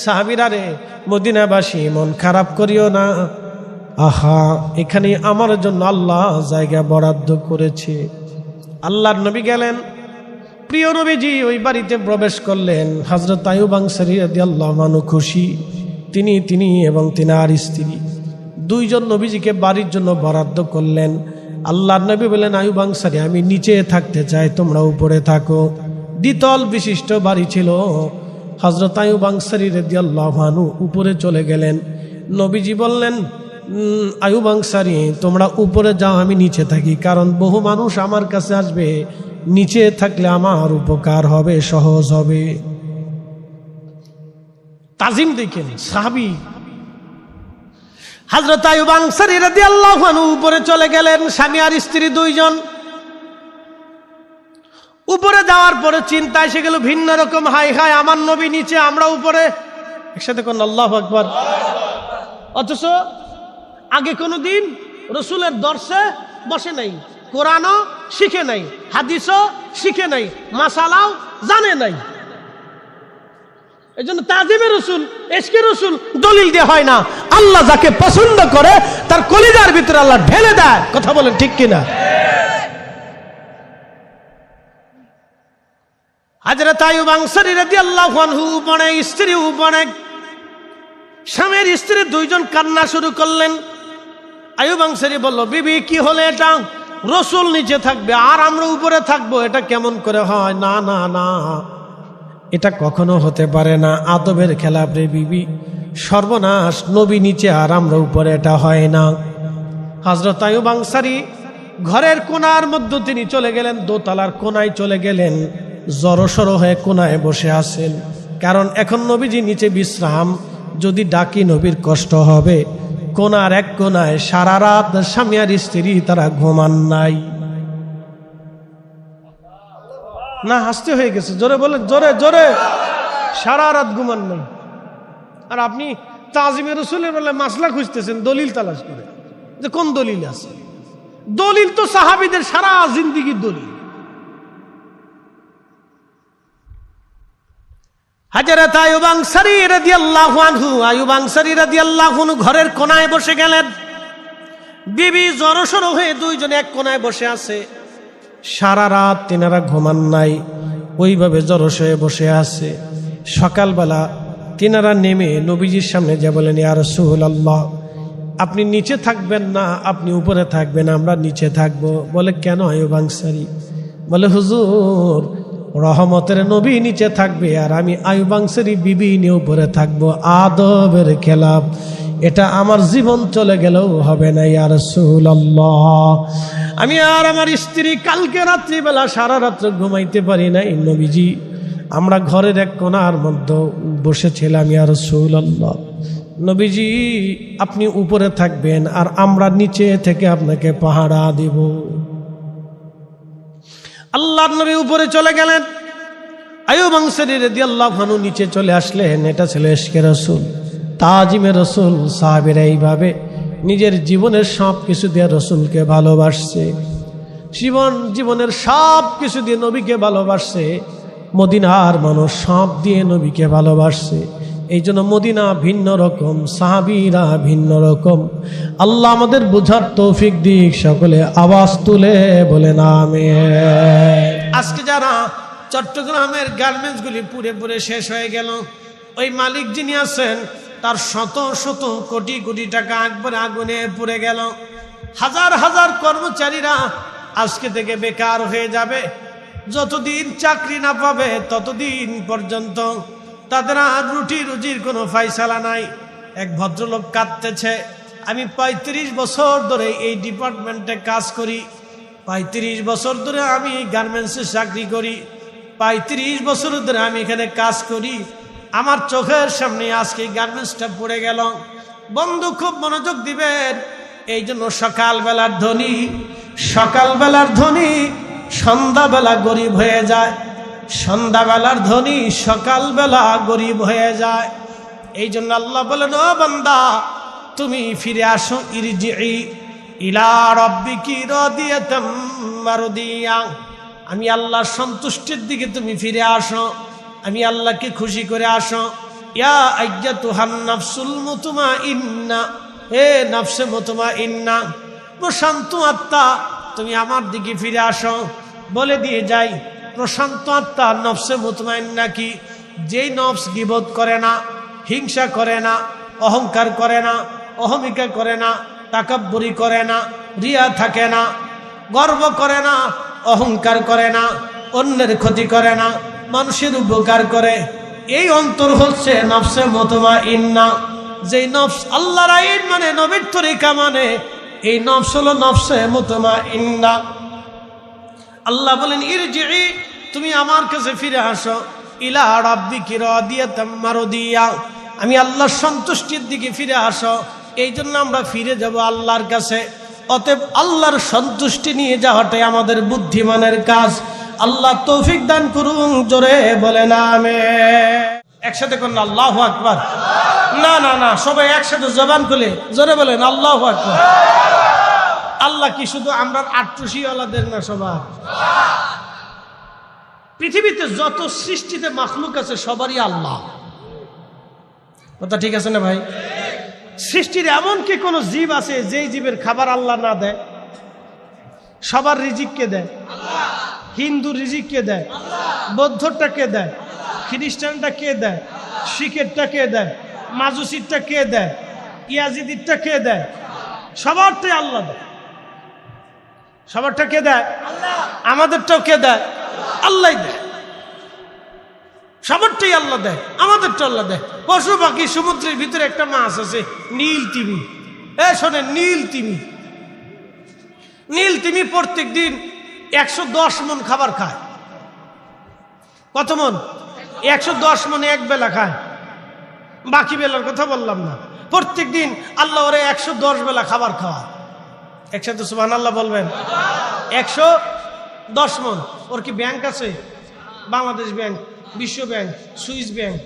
সাহাবীরা, রে মদিনাবাসী মন খারাপ করিও না, আহা এখানে আমার জন্য আল্লাহ জায়গা বরাদ্দ করেছে। আল্লাহর নবী গেলেন। প্রিয় নবীজি ওই বাড়িতে প্রবেশ করলেন। হযরত আইয়ুব আনসারী রাদিয়াল্লাহু আনহু খুশি। তিনি এবং তিনার স্ত্রী দুইজন নবীজিকে বাড়ির জন্য বরাদ্দ করলেন। আল্লাহর নবী বলেন, আইয়ুব আনসারী আমি নিচে থাকতে চাই, তোমরা উপরে থাকো। দ্বিতল বিশিষ্ট বাড়ি ছিল। হযরত আইয়ুব আনসারী রাদিয়াল্লাহু আনহু উপরে চলে গেলেন। নবীজি বললেন, আইয়ুব আনসারী তোমরা উপরে যাও, আমি নিচে থাকি, কারণ বহু মানুষ আমার কাছে আসবে, নিচে থাকলে আমার উপকার হবে, সহজ হবে। তাজিম দেখেন সাহাবী। হযরত আইয়ুব আনসারী রাদিয়াল্লাহু আনহু উপরে চলে গেলেন, স্বামী আর স্ত্রী দুইজন। উপরে যাওয়ার পরে চিন্তা এসে গেল ভিন্ন রকম, হাই হাই আমার নবী নিচে, আমরা উপরে। একসাথে কোন আল্লাহু আকবার। অথচ আগে কোনোদিন রসুলের দর্শে বসে নাই, কোরআনও শিখে নাই, হাদিসও শিখে নাই, মাসালাও জানে নাই। এই জন্য তাজিমে রসুল, এশকে রসুল দলিল দিয়ে হয় না। আল্লাহ যাকে পছন্দ করে তার কলিজার ভিতরে আল্লাহ ঢেলে দেয়। কথা বলেন ঠিক কিনা? হযরত আইয়ুব আনসারী রাদিয়াল্লাহু আনহু উপরে, স্ত্রী উপরে। স্বামীর স্ত্রী দুইজন কান্না শুরু করলেন। আইয়ুব আনসারী বলল, বিবি কি হলো এটা? রসুল নিচে থাকবে আর আমরা উপরে থাকবো, এটা কেমন করে হয়? না না না, এটা কখনো হতে পারে না, আদবের খেলাপ রে বিবি, সর্বনাশ, নবী নিচে আর আমরা উপরে, এটা হয় না। হযরত আইয়ুব আনসারী ঘরের কোণার মধ্যে তিনি চলে গেলেন, দোতলার কোণায় চলে গেলেন, জড়সড় হয়ে কোণায় বসে আছেন। কারণ এখন নবীজি নিচে বিশ্রাম, যদি ডাকি নবীর কষ্ট হবে। কোণার এক কোণায় সারা রাত স্বামী আর স্ত্রী তারা ঘুমান নাই। না হাসতে হয়ে গেছে, জোরে বলেন, জোরে জোরে। সারা রাত ঘুমান নাই। আর আপনি তাজিমে রসুলের বেলায় মাসলা খুঁজতেছেন, দলিল তালাশ করে যে কোন দলিল আছে। দলিল তো সাহাবীদের সারা জিন্দেগীর দলিল। হযরত আইয়ুব আনসারী রাদিয়াল্লাহু আনহু, আইয়ুব আনসারী রাদিয়াল্লাহু আনহু ঘরের কোনায় বসে গেলেন। বিবি জড়সড় হয়ে দুইজনে এক কোনায় বসে আছে। সারা রাত তিনারা ঘুমান নাই, ওইভাবে জড়সড় বসে আছে। সকালবেলা তিনারা নেমে নবীজির সামনে যা বলেন, ইয়া রাসূলুল্লাহ, আপনি নিচে থাকবেন না, আপনি উপরে থাকবেন, আমরা নিচে থাকবো। বলে, কেন আইয়ুব আনসারী? বলে, হুজুর, রহমতের নবী নিচে থাকবে আর আমি আইয়ুব আনসারী বিবি নিয়ে উপরে থাকবো, আদবের খেলাফ, এটা আমার জীবন চলে গেলেও হবে না ইয়া রাসূলুল্লাহ। আমি আর আমার স্ত্রী কালকে রাত্রিবেলা সারা রাত্র ঘুমাইতে পারি নাই নবীজি, আমরা ঘরের এক কোণার মধ্যে বসেছিলাম ইয়া রাসূলুল্লাহ। নবীজি, আপনি উপরে থাকবেন আর আমরা নিচে থেকে আপনাকে পাহারা দিব। আল্লাহর নবী উপরে চলে গেলেন, আইয়ুব আনসারী রাদিয়াল্লাহু আনহু নিচে চলে আসলেন। এটা ছিল ইশকে রাসূল, তাজিমে রাসূল। সাহাবীরা এইভাবে নিজের জীবনের সব কিছু দিয়ে রাসূলকে ভালোবাসছে, জীবনের সব কিছু দিয়ে নবীকে ভালোবাসছে। মদিনার মানুষ সব দিয়ে নবীকে ভালোবাসছে। এই জন্য মদিনা ভিন্ন রকম, সাহাবীরা ভিন্ন রকম। আল্লাহ আমাদের বুঝার তৌফিক দিক। সকলে আওয়াজ তুলে বলেন আমিন। আজকে যারা চট্টগ্রামের গার্মেন্টসগুলি পুড়ে পুড়ে শেষ হয়ে গেল, ওই মালিক যিনি আছেন তার শত শত কোটি কোটি টাকা একবারে আগুনে পুড়ে গেল। হাজার হাজার কর্মচারীরা আজকে থেকে বেকার হয়ে যাবে। যতদিন চাকরি না পাবে ততদিন পর্যন্ত তাদের আর রুটি রুজির কোনো ফায়সালা নাই। এক ভদ্রলোক কাঁদতেছে, আমি 35 বছর ধরে এই ডিপার্টমেন্টে কাজ করি, 35 বছর ধরে আমি গার্মেন্টসে চাকরি করি, 35 বছর ধরে আমি এখানে কাজ করি, আমার চোখের সামনে আজকে গার্মেন্টসটা পড়ে গেল। বন্ধু, খুব মনোযোগ দিবেন। এই জন্য সকালবেলার ধনী সন্ধ্যাবেলা গরিব হয়ে যায়, সন্ধ্যাবেলার ধনী সকালবেলা গরিব হয়ে যায়। এই জন্য আল্লাহ বলেন, ও বান্দা, তুমি ফিরে আসো, ইরজিই ইলা রাব্বিকি রাদিয়াতাম মারদিয়া। আমি আল্লাহর সন্তুষ্টির দিকে তুমি ফিরে আসো, আমি আল্লাহকে খুশি করে আসো। ইয়া আইয়াতুহান নাফসুল মুতমাইন্না, হে নফসে মুতমাইন্না, প্রশান্ত আত্মা, তুমি আমার দিকে ফিরে আসো। বলে দিয়ে যাই, প্রশান্ত আত্মা নফসে মুতমাইন্না কি? যেই নফস গীবত করে না, হিংসা করে না, অহংকার করে না, অহমিকা করে না, তাকাব্বুরি করে না, রিয়া থাকে না, গর্ব করে না, অহংকার করে না, অন্যের ক্ষতি করে না, মানুষের উপকার করে, এই অন্তর হচ্ছে নফসে মুতমাইন্না। যেই নফস আল্লাহর আইন মানে, নবীর তরিকা মানে, এই নফস হলো নফসে মুতমাইন্না। আল্লাহ বলেন, ইরজিই, তুমি আমার কাছে ফিরে আসো, ইলা রাব্বিকি রাদিয়াতাম মারদিয়া, আমি আল্লাহর সন্তুষ্টির দিকে ফিরে আসো। এই জন্য আমরা ফিরে যাব আল্লাহর কাছে। অতএব আল্লাহর সন্তুষ্টি নিয়ে যাওয়াটাই আমাদের বুদ্ধিমানের কাজ। আল্লাহ তৌফিক দান করুন। জোরে বলেন আমিন। একসাথে করুন আল্লাহু আকবার। না না না, সবাই একসাথে জবান খুলে জোরে বলেন আল্লাহু আকবার। আল্লাহ কি শুধু আমরা আটটুসিওয়ালাদের না? সবার পৃথিবীতে যত সৃষ্টিতে মাখলুক আছে সবারই আল্লাহ। কথা ঠিক আছে না ভাই? সৃষ্টির এমন কি কোনো জীব আছে যেই জীবের খাবার আল্লাহ না দেয়? সবার রিজিক কে দেয়? হিন্দু রিজিক কে দেয়? বৌদ্ধটা কে দেয়? খ্রিস্টানটা কে দেয়? শিখেরটা কে দেয়? মাজুসিরটা কে দেয়? ইয়াজিদিরটা কে দেয়? সবারটাই আল্লাহ দেয়। সবারটা কে দেয়? আমাদেরটাও কে দেয়? আল্লাহ দেয়। সবারটাই আল্লাহ দেয়, আমাদেরটা আল্লাহ দেয়। পশু পাখি, সমুদ্রের ভিতরে একটা মাছ আছে নীল তিমি। শোনেন, নীল তিমি প্রত্যেক দিন 110 মন খাবার খায়। কত মন? 110 মন এক বেলা খায়, বাকি বেলার কথা বললাম না। প্রত্যেক দিন আল্লাহ ওরে 110 বেলা খাবার খাওয়ায়। একসাথে সুবহানাল্লাহ বলবেন। 110 মন। ওর কি ব্যাংক আছে? বাংলাদেশ ব্যাংক, বিশ্ব ব্যাংক, সুইস ব্যাংক।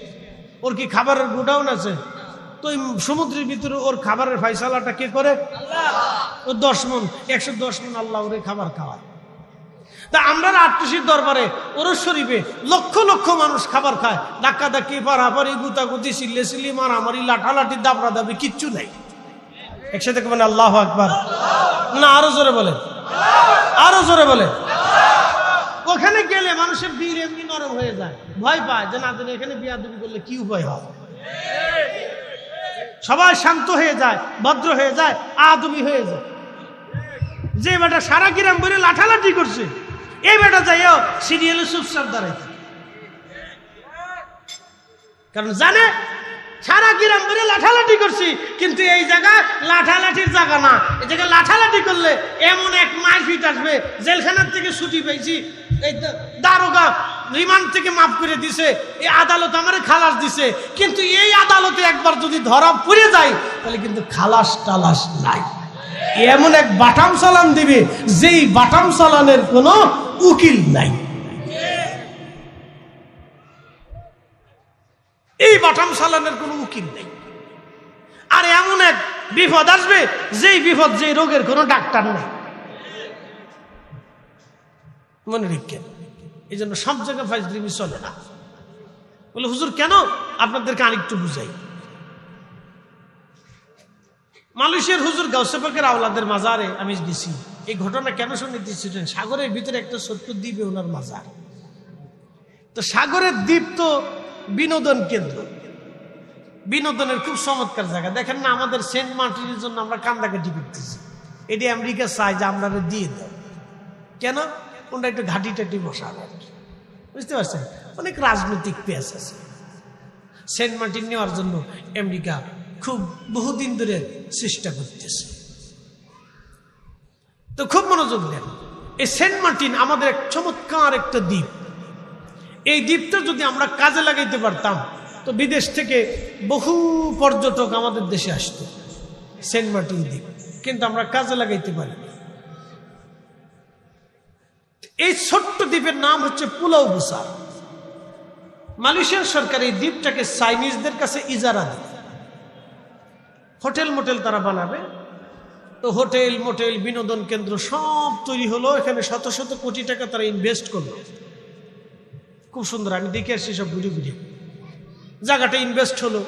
ওর কি খাবারের গোডাউন আছে? তো ওই সমুদ্রের ভিতরে ওর খাবারের ফাইসালাটা কে করে? আল্লাহ। ও 10 মণ 110 মণ আল্লাহ ওরে খাবার খাওয়ায়। তা আমরা আট্টুসির দরবারে ওরস শরীফে লক্ষ লক্ষ মানুষ খাবার খায়, ধাক্কা ধাক্কি, পারাপারি, গুতাগুতি, সিল্লে সিল্লি, মারামারি, লাঠালাঠি, দাবড়া দাবি কিচ্ছু নাই। একসাথে বলেন আল্লাহু আকবার। না আরো জোরে বলেন, আরো জোরে বলেন। ওখানে গেলে মানুষের দিল এমনি নরম হয়ে যায়, ভয় পায় যে না জানি এখানে বিয়াদবি করলে কি উপায় হয়। সবাই শান্ত হয়ে যায়, ভদ্র হয়ে যায়, আদবি হয়ে যায়। যে বেটা সারা গ্রাম বলে লাঠালাঠি করছে, এই বেটা যাইও সিরিয়ালে চুপচাপ দাঁড়াই থাকে, কারণ জানে সারা গ্রাম বলে লাঠালাঠি করছি, কিন্তু এই জায়গায় লাঠালাঠির জায়গা না। এই জায়গায় লাঠালাঠি করলে এমন এক মারপিট আসবে, জেলখানার থেকে ছুটি পেয়েছি, এই দারোগা রিমান্ড থেকে মাফ করে দিছে, এই আদালত আমারে খালাস দিছে, কিন্তু এই আদালতে একবার যদি ধরা পড়ে যায় তাহলে কিন্তু খালাস টালাস নাই। এমন এক বাটাম চালান দিবে যেই বাটাম চালানের কোনো উকিল নাই। এই বাটাম চালানের কোনো উকিল নেই। আর এমন এক বিপদ আসবে যেই বিপদ, যে রোগের কোনো ডাক্তার নেই। মনে রেখেন, এই জন্য সব জায়গায় ফাইজলামি চলে না। বলে হুজুর কেন? আপনাদেরকে আরেকটু বুঝাই। মালয়েশিয়ার হুজুর গাউসে পাকের আওলাদের মাজারে আমি গেছি। এই ঘটনা কেন শুনতেছিলেন? সাগরের ভিতরে একটা ছোট্ট দ্বীপে ওনার মাজার। তো সাগরের দ্বীপ তো বিনোদন কেন্দ্র, বিনোদনের খুব চমৎকার জায়গা। দেখেন না, আমাদের সেন্ট মার্টিনের জন্য আমরা কান্দাকাটি করতেছি, এটি আমেরিকা চাই যে আমরা দিয়ে দাও। কেন? ওটা একটু ঘাটি টাটি বসাবে, বুঝতে পারছেন? অনেক রাজনৈতিক পেঁয়াজ আছে। সেন্ট মার্টিন নেওয়ার জন্য আমেরিকা খুব বহুদিন ধরে চেষ্টা করতেছে। তো খুব মনোযোগ দেন, এই সেন্ট মার্টিন আমাদের এক চমৎকার একটা দ্বীপ। এই দ্বীপটা যদি আমরা কাজে লাগাইতে পারতাম তো বিদেশ থেকে বহু পর্যটক আমাদের দেশে আসতো, সেন্ট মার্টিন দ্বীপ। কিন্তু আমরা কাজে লাগাইতে পারি। এই ছোট্ট দ্বীপের নাম হচ্ছে পুলাউ বুসার। মালয়েশিয়ার সরকার এই দ্বীপটাকে চাইনিজদের কাছে ইজারা দেয়। হোটেল মোটেল তারা বানাবে। তো হোটেল মোটেল, বিনোদন কেন্দ্র সব তৈরি হলো। এখানে শত শত কোটি টাকা তারা ইনভেস্ট করলো। খুব সুন্দর, আমি দেখে আসছি সব ঘুরে ঘুরে। জায়গাটা ইনভেস্ট হলো।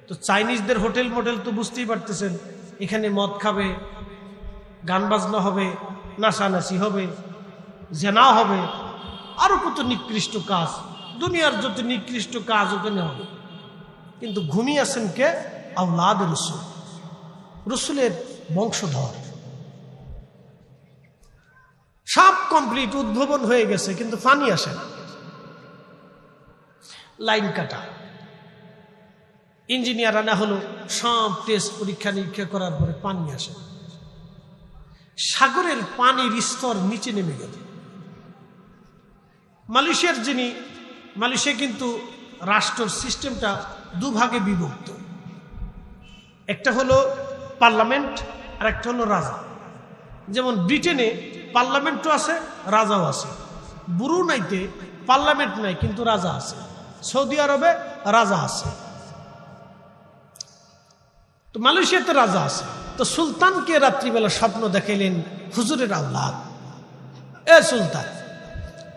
তো চাইনিজদের হোটেল মোটেল তো বুঝতেই পারতেছেন, এখানে মদ খাবে, গান বাজনা হবে, নাচানাচি হবে, জেনা হবে, আরো কত নিকৃষ্ট কাজ, দুনিয়ার যত নিকৃষ্ট কাজ ওখানে হবে। কিন্তু ঘুমিয়ে আছেন কে? আওলাদ রসুল, রসুলের বংশধর। সব কমপ্লিট, উদ্ভাবন হয়ে গেছে, কিন্তু পানি আসে না। লাইন কাটা, ইঞ্জিনিয়ার আনা হলো, সব টেস্ট পরীক্ষা নিরীক্ষা করার পরে পানি আসে না। সাগরের পানির স্তর নিচে নেমে গেল। মালয়েশিয়ার মালয়েশিয়া কিন্তু রাষ্ট্র সিস্টেমটা দুভাগে বিভক্ত। একটা হলো পার্লামেন্ট আর একটা হলো রাজা। যেমন ব্রিটেনে পার্লামেন্টও আছে, রাজাও আছে। ব্রুনাইতে পার্লামেন্ট নাই কিন্তু রাজা আছে। সৌদি আরবে রাজা আছে। তো মালয়েশিয়াতে রাজা আছে। তো সুলতানকে রাত্রিবেলা স্বপ্ন দেখাইলেন হুজুরের আওলাদ, এ সুলতান,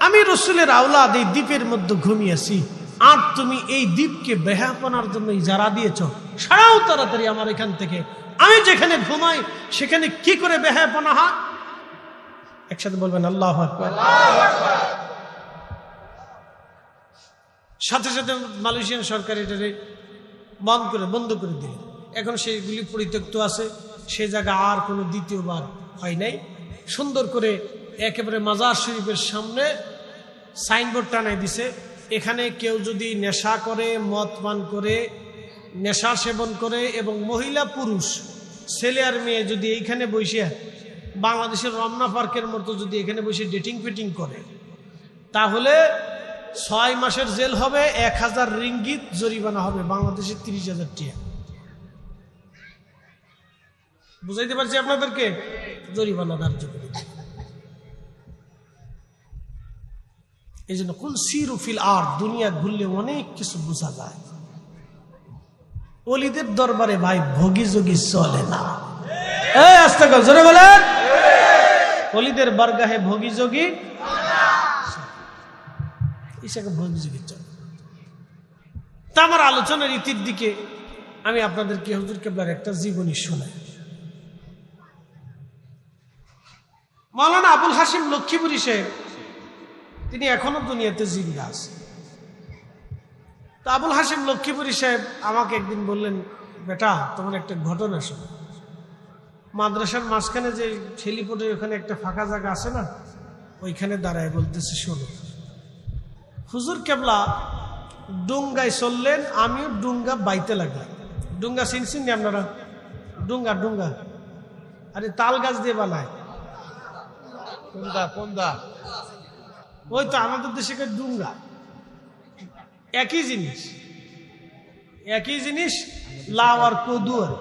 আমি রসুলের আওলাদ এই দ্বীপের মধ্যে ঘুমিয়েছি, আর তুমি এই দ্বীপকে বেহাপনার জন্য ইজারা দিয়েছ, সরাও তাড়াতাড়ি আমার এখান থেকে। আমি যেখানে ঘুমাই সেখানে কি করে বেহাপনা হয়? একসাথে বলবেন আল্লাহু আকবার। সাথে সাথে মালয়েশিয়ান সরকার এটাকে বন্ধ করে দিল। এখন সেইগুলি পরিত্যক্ত আছে, সে জায়গা আর কোনো দ্বিতীয়বার হয় নাই। সুন্দর করে একেবারে মাজার শরীফের সামনে সাইনবোর্ড টানাই দিছে, এখানে কেউ যদি নেশা করে, মদ পান করে, নেশা সেবন করে, এবং মহিলা পুরুষ, ছেলে আর মেয়ে যদি এইখানে বসে বাংলাদেশের রমনা পার্কের মতো যদি এখানে বসে ডেটিং ফিটিং করে, তাহলে 6 মাসের জেল হবে, 1000 রিঙ্গিত জরিমানা হবে, বাংলাদেশের 30,000 টাকা। বুঝাইতে পারছি আপনাদেরকে? জরিমানা ধার্য করে। এই জন্য কুল সিরু ফিল আরদ, দুনিয়া ঘুরলে অনেক কিছু বোঝা যায়। অলিদের দরবারে ভাই ভোগী যোগী চলে না। আস্তে করে জোরে বলেন, অলিদের বারগাহে ভোগী যোগী ভোগী যোগী চলে। তা আমার আলোচনার ইতির দিকে আমি আপনাদেরকে হুজুর কেবলার একটা জীবনী শোনাই। মাওলানা আবুল হাশিম লক্ষ্মীপুরী সাহেব তিনি এখনো দুনিয়াতে জিন্দা আছেন। তো আবুল হাশিম লক্ষ্মীপুরী সাহেব আমাকে একদিন বললেন, বেটা তোমার একটা ঘটনা শোনো। মাদ্রাসার মাঝখানে যে হেলিপোর্টের ওখানে একটা ফাঁকা জায়গা আছে না, ওইখানে দাঁড়ায় বলতেছে, শোনো হুজুর কেবলা ডুঙ্গায় চললেন, আমিও ডুঙ্গা বাইতে লাগলাম। ডুঙ্গা চিনছেন নি আপনারা? ডুঙ্গা ডুঙ্গা আরে তাল গাছ দিয়ে বানায়, ওই তো আমাদের দেশে ডুঙ্গা। একই জিনিস, একই জিনিস, লাউ আর কদু। আর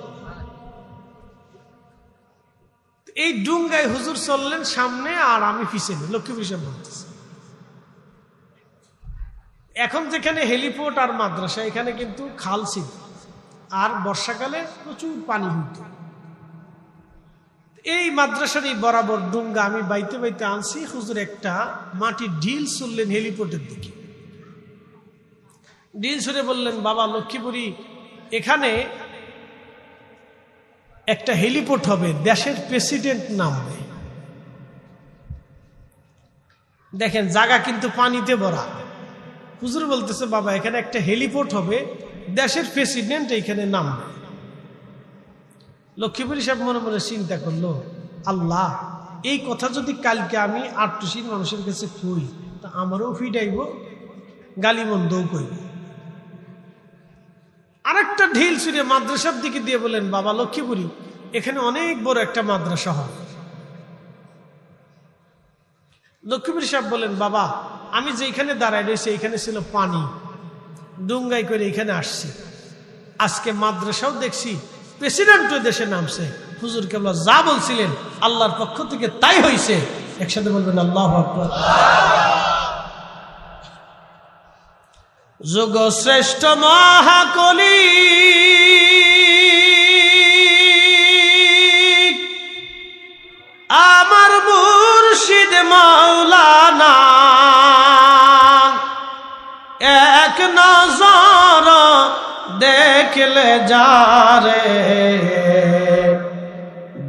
এই ডুঙ্গায় হুজুর চললেন সামনে আর আমি পিছনে, লক্ষ্মীপুর সাহেব বলতেছে। এখন যেখানে হেলিপোর্ট আর মাদ্রাসা, এখানে কিন্তু খাল ছিল, আর বর্ষাকালে প্রচুর পানি হইত। এই মাদ্রাসার এই বরাবর ডুঙ্গা আমি বাইতে বাইতে আনছি। হুজুর একটা মাটির ঢিল ছুড়লেন হেলিপোর্টের দিকে। ঢিল ছুড়ে বললেন, বাবা লক্ষ্মীপুরী, এখানে একটা হেলিপোর্ট হবে, দেশের প্রেসিডেন্ট নামবে। দেখেন জায়গা কিন্তু পানিতে ভরা। হুজুর বলতেছে, বাবা এখানে একটা হেলিপোর্ট হবে, দেশের প্রেসিডেন্ট এইখানে নামবে। লক্ষ্মীপুরী সাহেব মনে মনে চিন্তা করলো, আল্লাহ এই কথা যদি কালকে আমি আটটুসির মানুষের কাছে কই, তা আমারও ফিটাইব, গালিমন্দও কইব। আরেকটা ঢিল ছুঁড়ে মাদ্রাসার দিকে দিয়ে বলেন, বাবা লক্ষ্মীপুরী, এখানে অনেক বড় একটা মাদ্রাসা হবে। লক্ষ্মীপুরী সাহেব বলেন, বাবা আমি যেখানে দাঁড়ায় রয়েছি এখানে ছিল পানি, ডুঙ্গাই করে এখানে আসছি, আজকে মাদ্রাসাও দেখছি, প্রেসিডেন্টও দেশে নামছে। হুজুর কেবলা যা বলছিলেন আল্লাহর পক্ষ থেকে তাই হয়েছে। একসাথে বলবেন আল্লাহু আকবার। যোগ শ্রেষ্ঠ মহাকলি আমার মুর্শিদ মাওলানা, এক নজর দেখলে যারে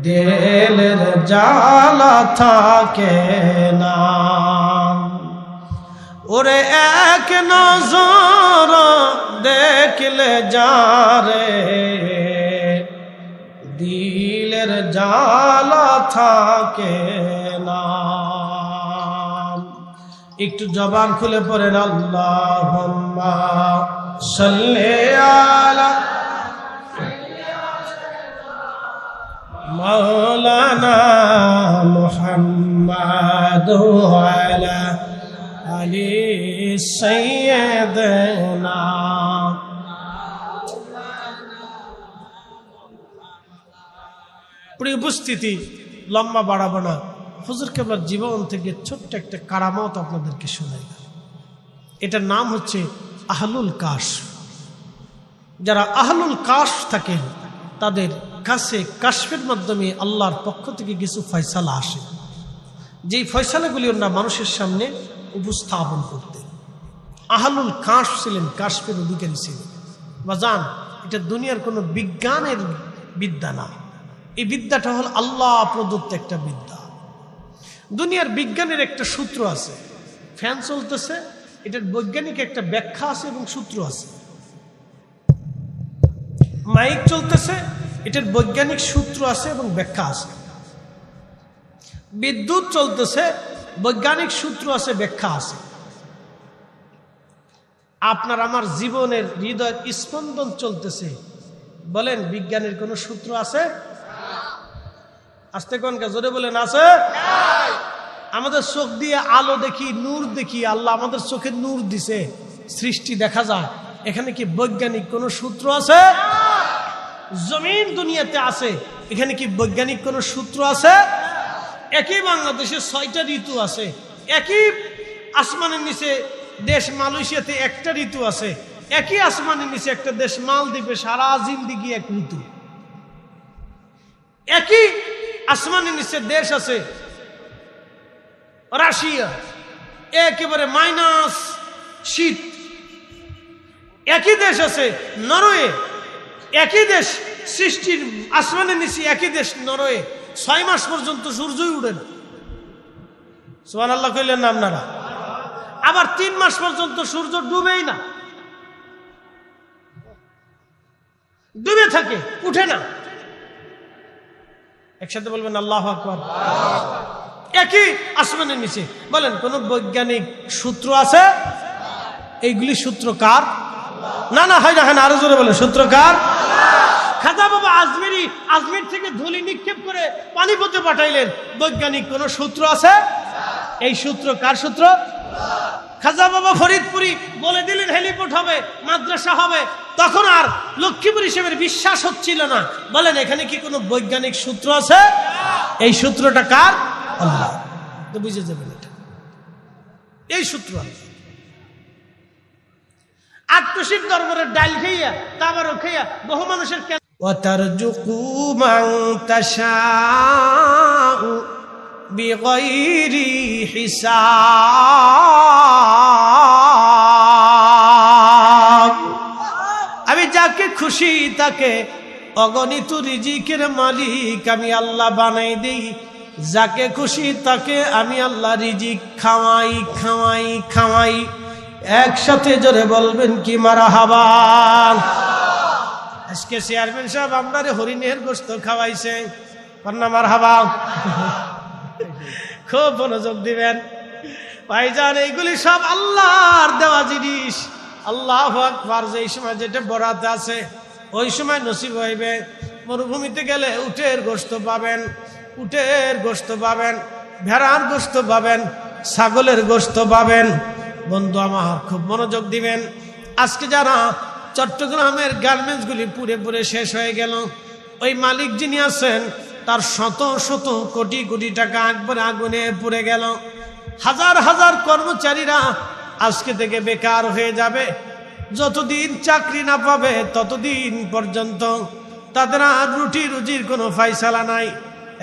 দিলের জ্বালা থাকে না। ওরে এক নজর দেখলে যারে দিলের জ্বালা থাকে না। একটু জবান খুলে পড়েন, আল্লাহুম্মা সাল্লি আলা মাওলানা মুহাম্মাদ ওয়া আলা আলি সাইয়্যিদিনা। প্রিয় উপস্থিতি, লম্বা বাড়াবো না, হুজুর কেবলার জীবন থেকে ছোট্ট একটা কারামত আপনাদেরকে শোনাই। এটার নাম হচ্ছে আহলুল কাশ। যারা আহলুল কাশ থাকেন তাদের কাছে কাশফের মাধ্যমে আল্লাহর পক্ষ থেকে কিছু ফয়সালা আসে, যেই ফয়সালাগুলি ওনারা মানুষের সামনে উপস্থাপন করতেন। আহলুল কাশ ছিলেন, কাশফের অধিকারী ছিলেন। বাজান, এটা দুনিয়ার কোনো বিজ্ঞানের বিদ্যা না, এই বিদ্যাটা হল আল্লাহ প্রদত্ত একটা বিদ্যা। দুনিয়ার বিজ্ঞানের একটা সূত্র আছে, ফ্যান চলতেছে, এটার বৈজ্ঞানিক একটা ব্যাখ্যা আছে এবং সূত্র আছে। মাইক চলতেছে, এটার বৈজ্ঞানিক সূত্র আছে এবং ব্যাখ্যা আছে। বিদ্যুৎ চলতেছে, বৈজ্ঞানিক সূত্র আছে, ব্যাখ্যা আছে। আপনার আমার জীবনের হৃদয়ের স্পন্দন চলতেছে, বলেন বিজ্ঞানের কোন সূত্র আছে? আস্তে কোন জোরে বলেন আছে? আমাদের চোখ দিয়ে আলো দেখি, নূর দেখি, আল্লাহ আমাদের চোখে নূর দিছে, সৃষ্টি দেখা যায়, এখানে কি বৈজ্ঞানিক কোন সূত্র আছে? জমিন দুনিয়াতে আছে, এখানে কি বৈজ্ঞানিক কোন সূত্র আছে? একই বাংলাদেশে 6টা ঋতু আছে, একই আসমানের নিচে দেশ মালয়েশিয়াতে একটা ঋতু আছে, একই আসমানের নিচে একটা দেশ মালদ্বীপে সারা জিন্দিগি এক ঋতু। একই আসমানের নিচে দেশ আছে রাশিয়া, একেবারে মাইনাস শীত। একই দেশ আছে নরওয়ে, একই দেশ সৃষ্টির আসমানের নিচে একই দেশ নরওয়ে, 6 মাস পর্যন্ত সূর্যই উঠে না। সুবহানাল্লাহ কইলেন না আপনারা? আবার 3 মাস পর্যন্ত সূর্য ডুবেই না, ডুবে থাকে, উঠে না। একসাথে বলবেন আল্লাহু আকবার। একই আসমানের নিচে। বলেন কোন বৈজ্ঞানিক সূত্র আছে? এইগুলি সূত্র কার? না না, হয় না, হয় না, আরো জোরে বলেন, সূত্র কার? খাজা বাবা আজমেরি আজমের থেকে ধুলি নিক্ষেপ করে পানিপথে পাঠাইলেন। বৈজ্ঞানিক কোন সূত্র আছে? এই সূত্র কার সূত্র? খাজা বাবা ফরিদপুরি বলে দিলেন হেলিপোর্ট হবে, মাদ্রাসা হবে। তখন আর লক্ষ্মীপুর হিসেবে বিশ্বাস হচ্ছিল না। বলেন এখানে কি কোনো বৈজ্ঞানিক সূত্র আছে? এই সূত্রটা কার? আল্লাহ। তো বুঝে যাবেন এটা, এই সূত্র আল্লাহ। আত্মশিব দরবারের ডাল খাইয়া, তাবারও খাইয়া বহু মানুষের ওয়াতারজুকু মান তাশাউ বিগাইরি হিসাব। আমি যাকে খুশি তাকে অগণিত রিজিকের মালিক আমি আল্লাহ বানাই দেই। যাকে খুশি তাকে আমি আল্লাহ রিজিক খাওয়াই খাওয়াই খাওয়াই। একসাথে জোরে বলবেন কি মারহাবা। আজকে চেয়ারম্যান সাহেব আপনারে হরিণের গোশত খাওয়াইছে, কন্যা মারহাবা। খুব মনোযোগ দিবেন ভাইজান, এইগুলি সব আল্লাহর দেওয়া জিনিস। আল্লাহু আকবার। যেই সময় যেটা বরাত আছে ওই সময় নসিব হইবে। মরুভূমিতে গেলে উটের গোশত পাবেন, উটের গোশত পাবেন, ভেড়ার গোশত পাবেন, ছাগলের গোশত পাবেন। বন্ধু আমার খুব মনোযোগ দিবেন। আজকে যারা চট্টগ্রামের গার্মেন্টসগুলি পুড়ে পুড়ে শেষ হয়ে গেল, ওই মালিক যিনি আছেন তার শত শত কোটি কোটি টাকা একবারে আগুনে পুড়ে গেল। হাজার হাজার কর্মচারীরা আজকে থেকে বেকার হয়ে যাবে। যতদিন চাকরি না পাবে ততদিন পর্যন্ত তাদের আর রুটি রুজির কোনো ফায়সালা নাই।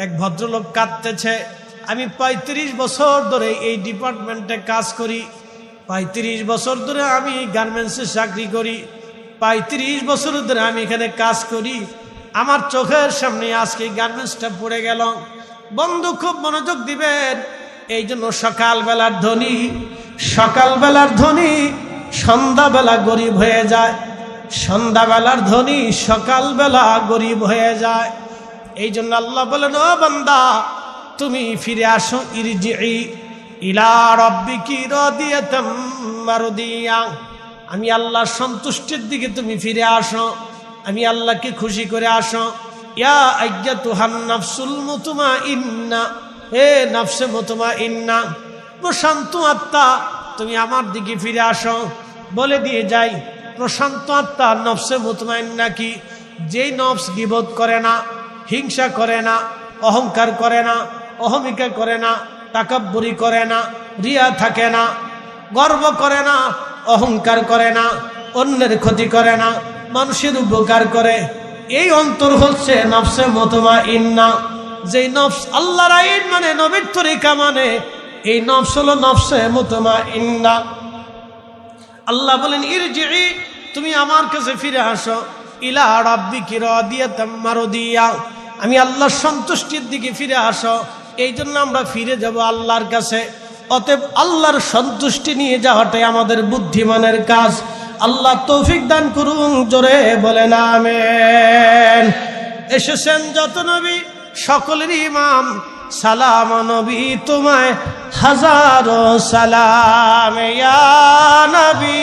এক ভদ্রলোক কাঁদতেছে, আমি 35 বছর ধরে এই ডিপার্টমেন্টে কাজ করি, 35 বছর ধরে আমি গার্মেন্টসে চাকরি করি, 35 বছর ধরে আমি এখানে কাজ করি। আমার চোখের সামনে আজকে গার্মেন্টসটা পড়ে গেল। বন্ধু খুব মনোযোগ দিবেন। এই জন্য সকালবেলার ধনী, সকালবেলার ধনী সন্ধ্যাবেলা গরিব হয়ে যায়, সন্ধ্যাবেলার ধনী সকালবেলা গরিব হয়ে যায়। এই জন্য আল্লাহ বলেন, ও বান্দা তুমি ফিরে আসো, ইরজিই ইলা রাব্বিকি রাদিয়াতাম মারদিয়া। আমি আল্লাহর সন্তুষ্টির দিকে তুমি ফিরে আসো, আমি আল্লাহকে খুশি করে আসো। ইয়া আইয়াতুহান নাফসুল মুতমাইন্না, হে নফসে মুতমাইন্না, প্রশান্ত আত্মা তুমি আমার দিকে ফিরে আসো। বলে দিয়ে যাই, প্রশান্ত আত্মা নফসে মুতমাইন্না কি? যেই নফস গীবত করে না, হিংসা করে না, অহংকার করে না, অহমিকা করে না, তাকাব্বুরি করে না, রিয়া থাকে না, গর্ব করে না, অহংকার করে না, অন্যের ক্ষতি করে না, মানুষের উপকার করে। এই অন্তর হচ্ছে নফসে মুতমাইন্না। যেই নফস আল্লাহর আইন মানে, নবীর তরিকা মানে, এই নফস হলো নফসে মুতমাইন্না। আল্লাহ বলেন, ইরজিই তুমি আমার কাছে ফিরে আসো, ইলা রাব্বিকি রাদিয়াতাম মারদিয়া, আমি আল্লাহর সন্তুষ্টির দিকে ফিরে আসো। এই জন্য আমরা ফিরে যাব আল্লাহর কাছে। অতএব আল্লাহর সন্তুষ্টি নিয়ে যাওয়াটাই আমাদের বুদ্ধিমানের কাজ। আল্লাহ তৌফিক দান করুন, জোরে বলেন আমিন। এসেছেন যত নবী সকলের ইমাম, সালাম নবী তোমায় হাজারো সালাম, ইয়া নবী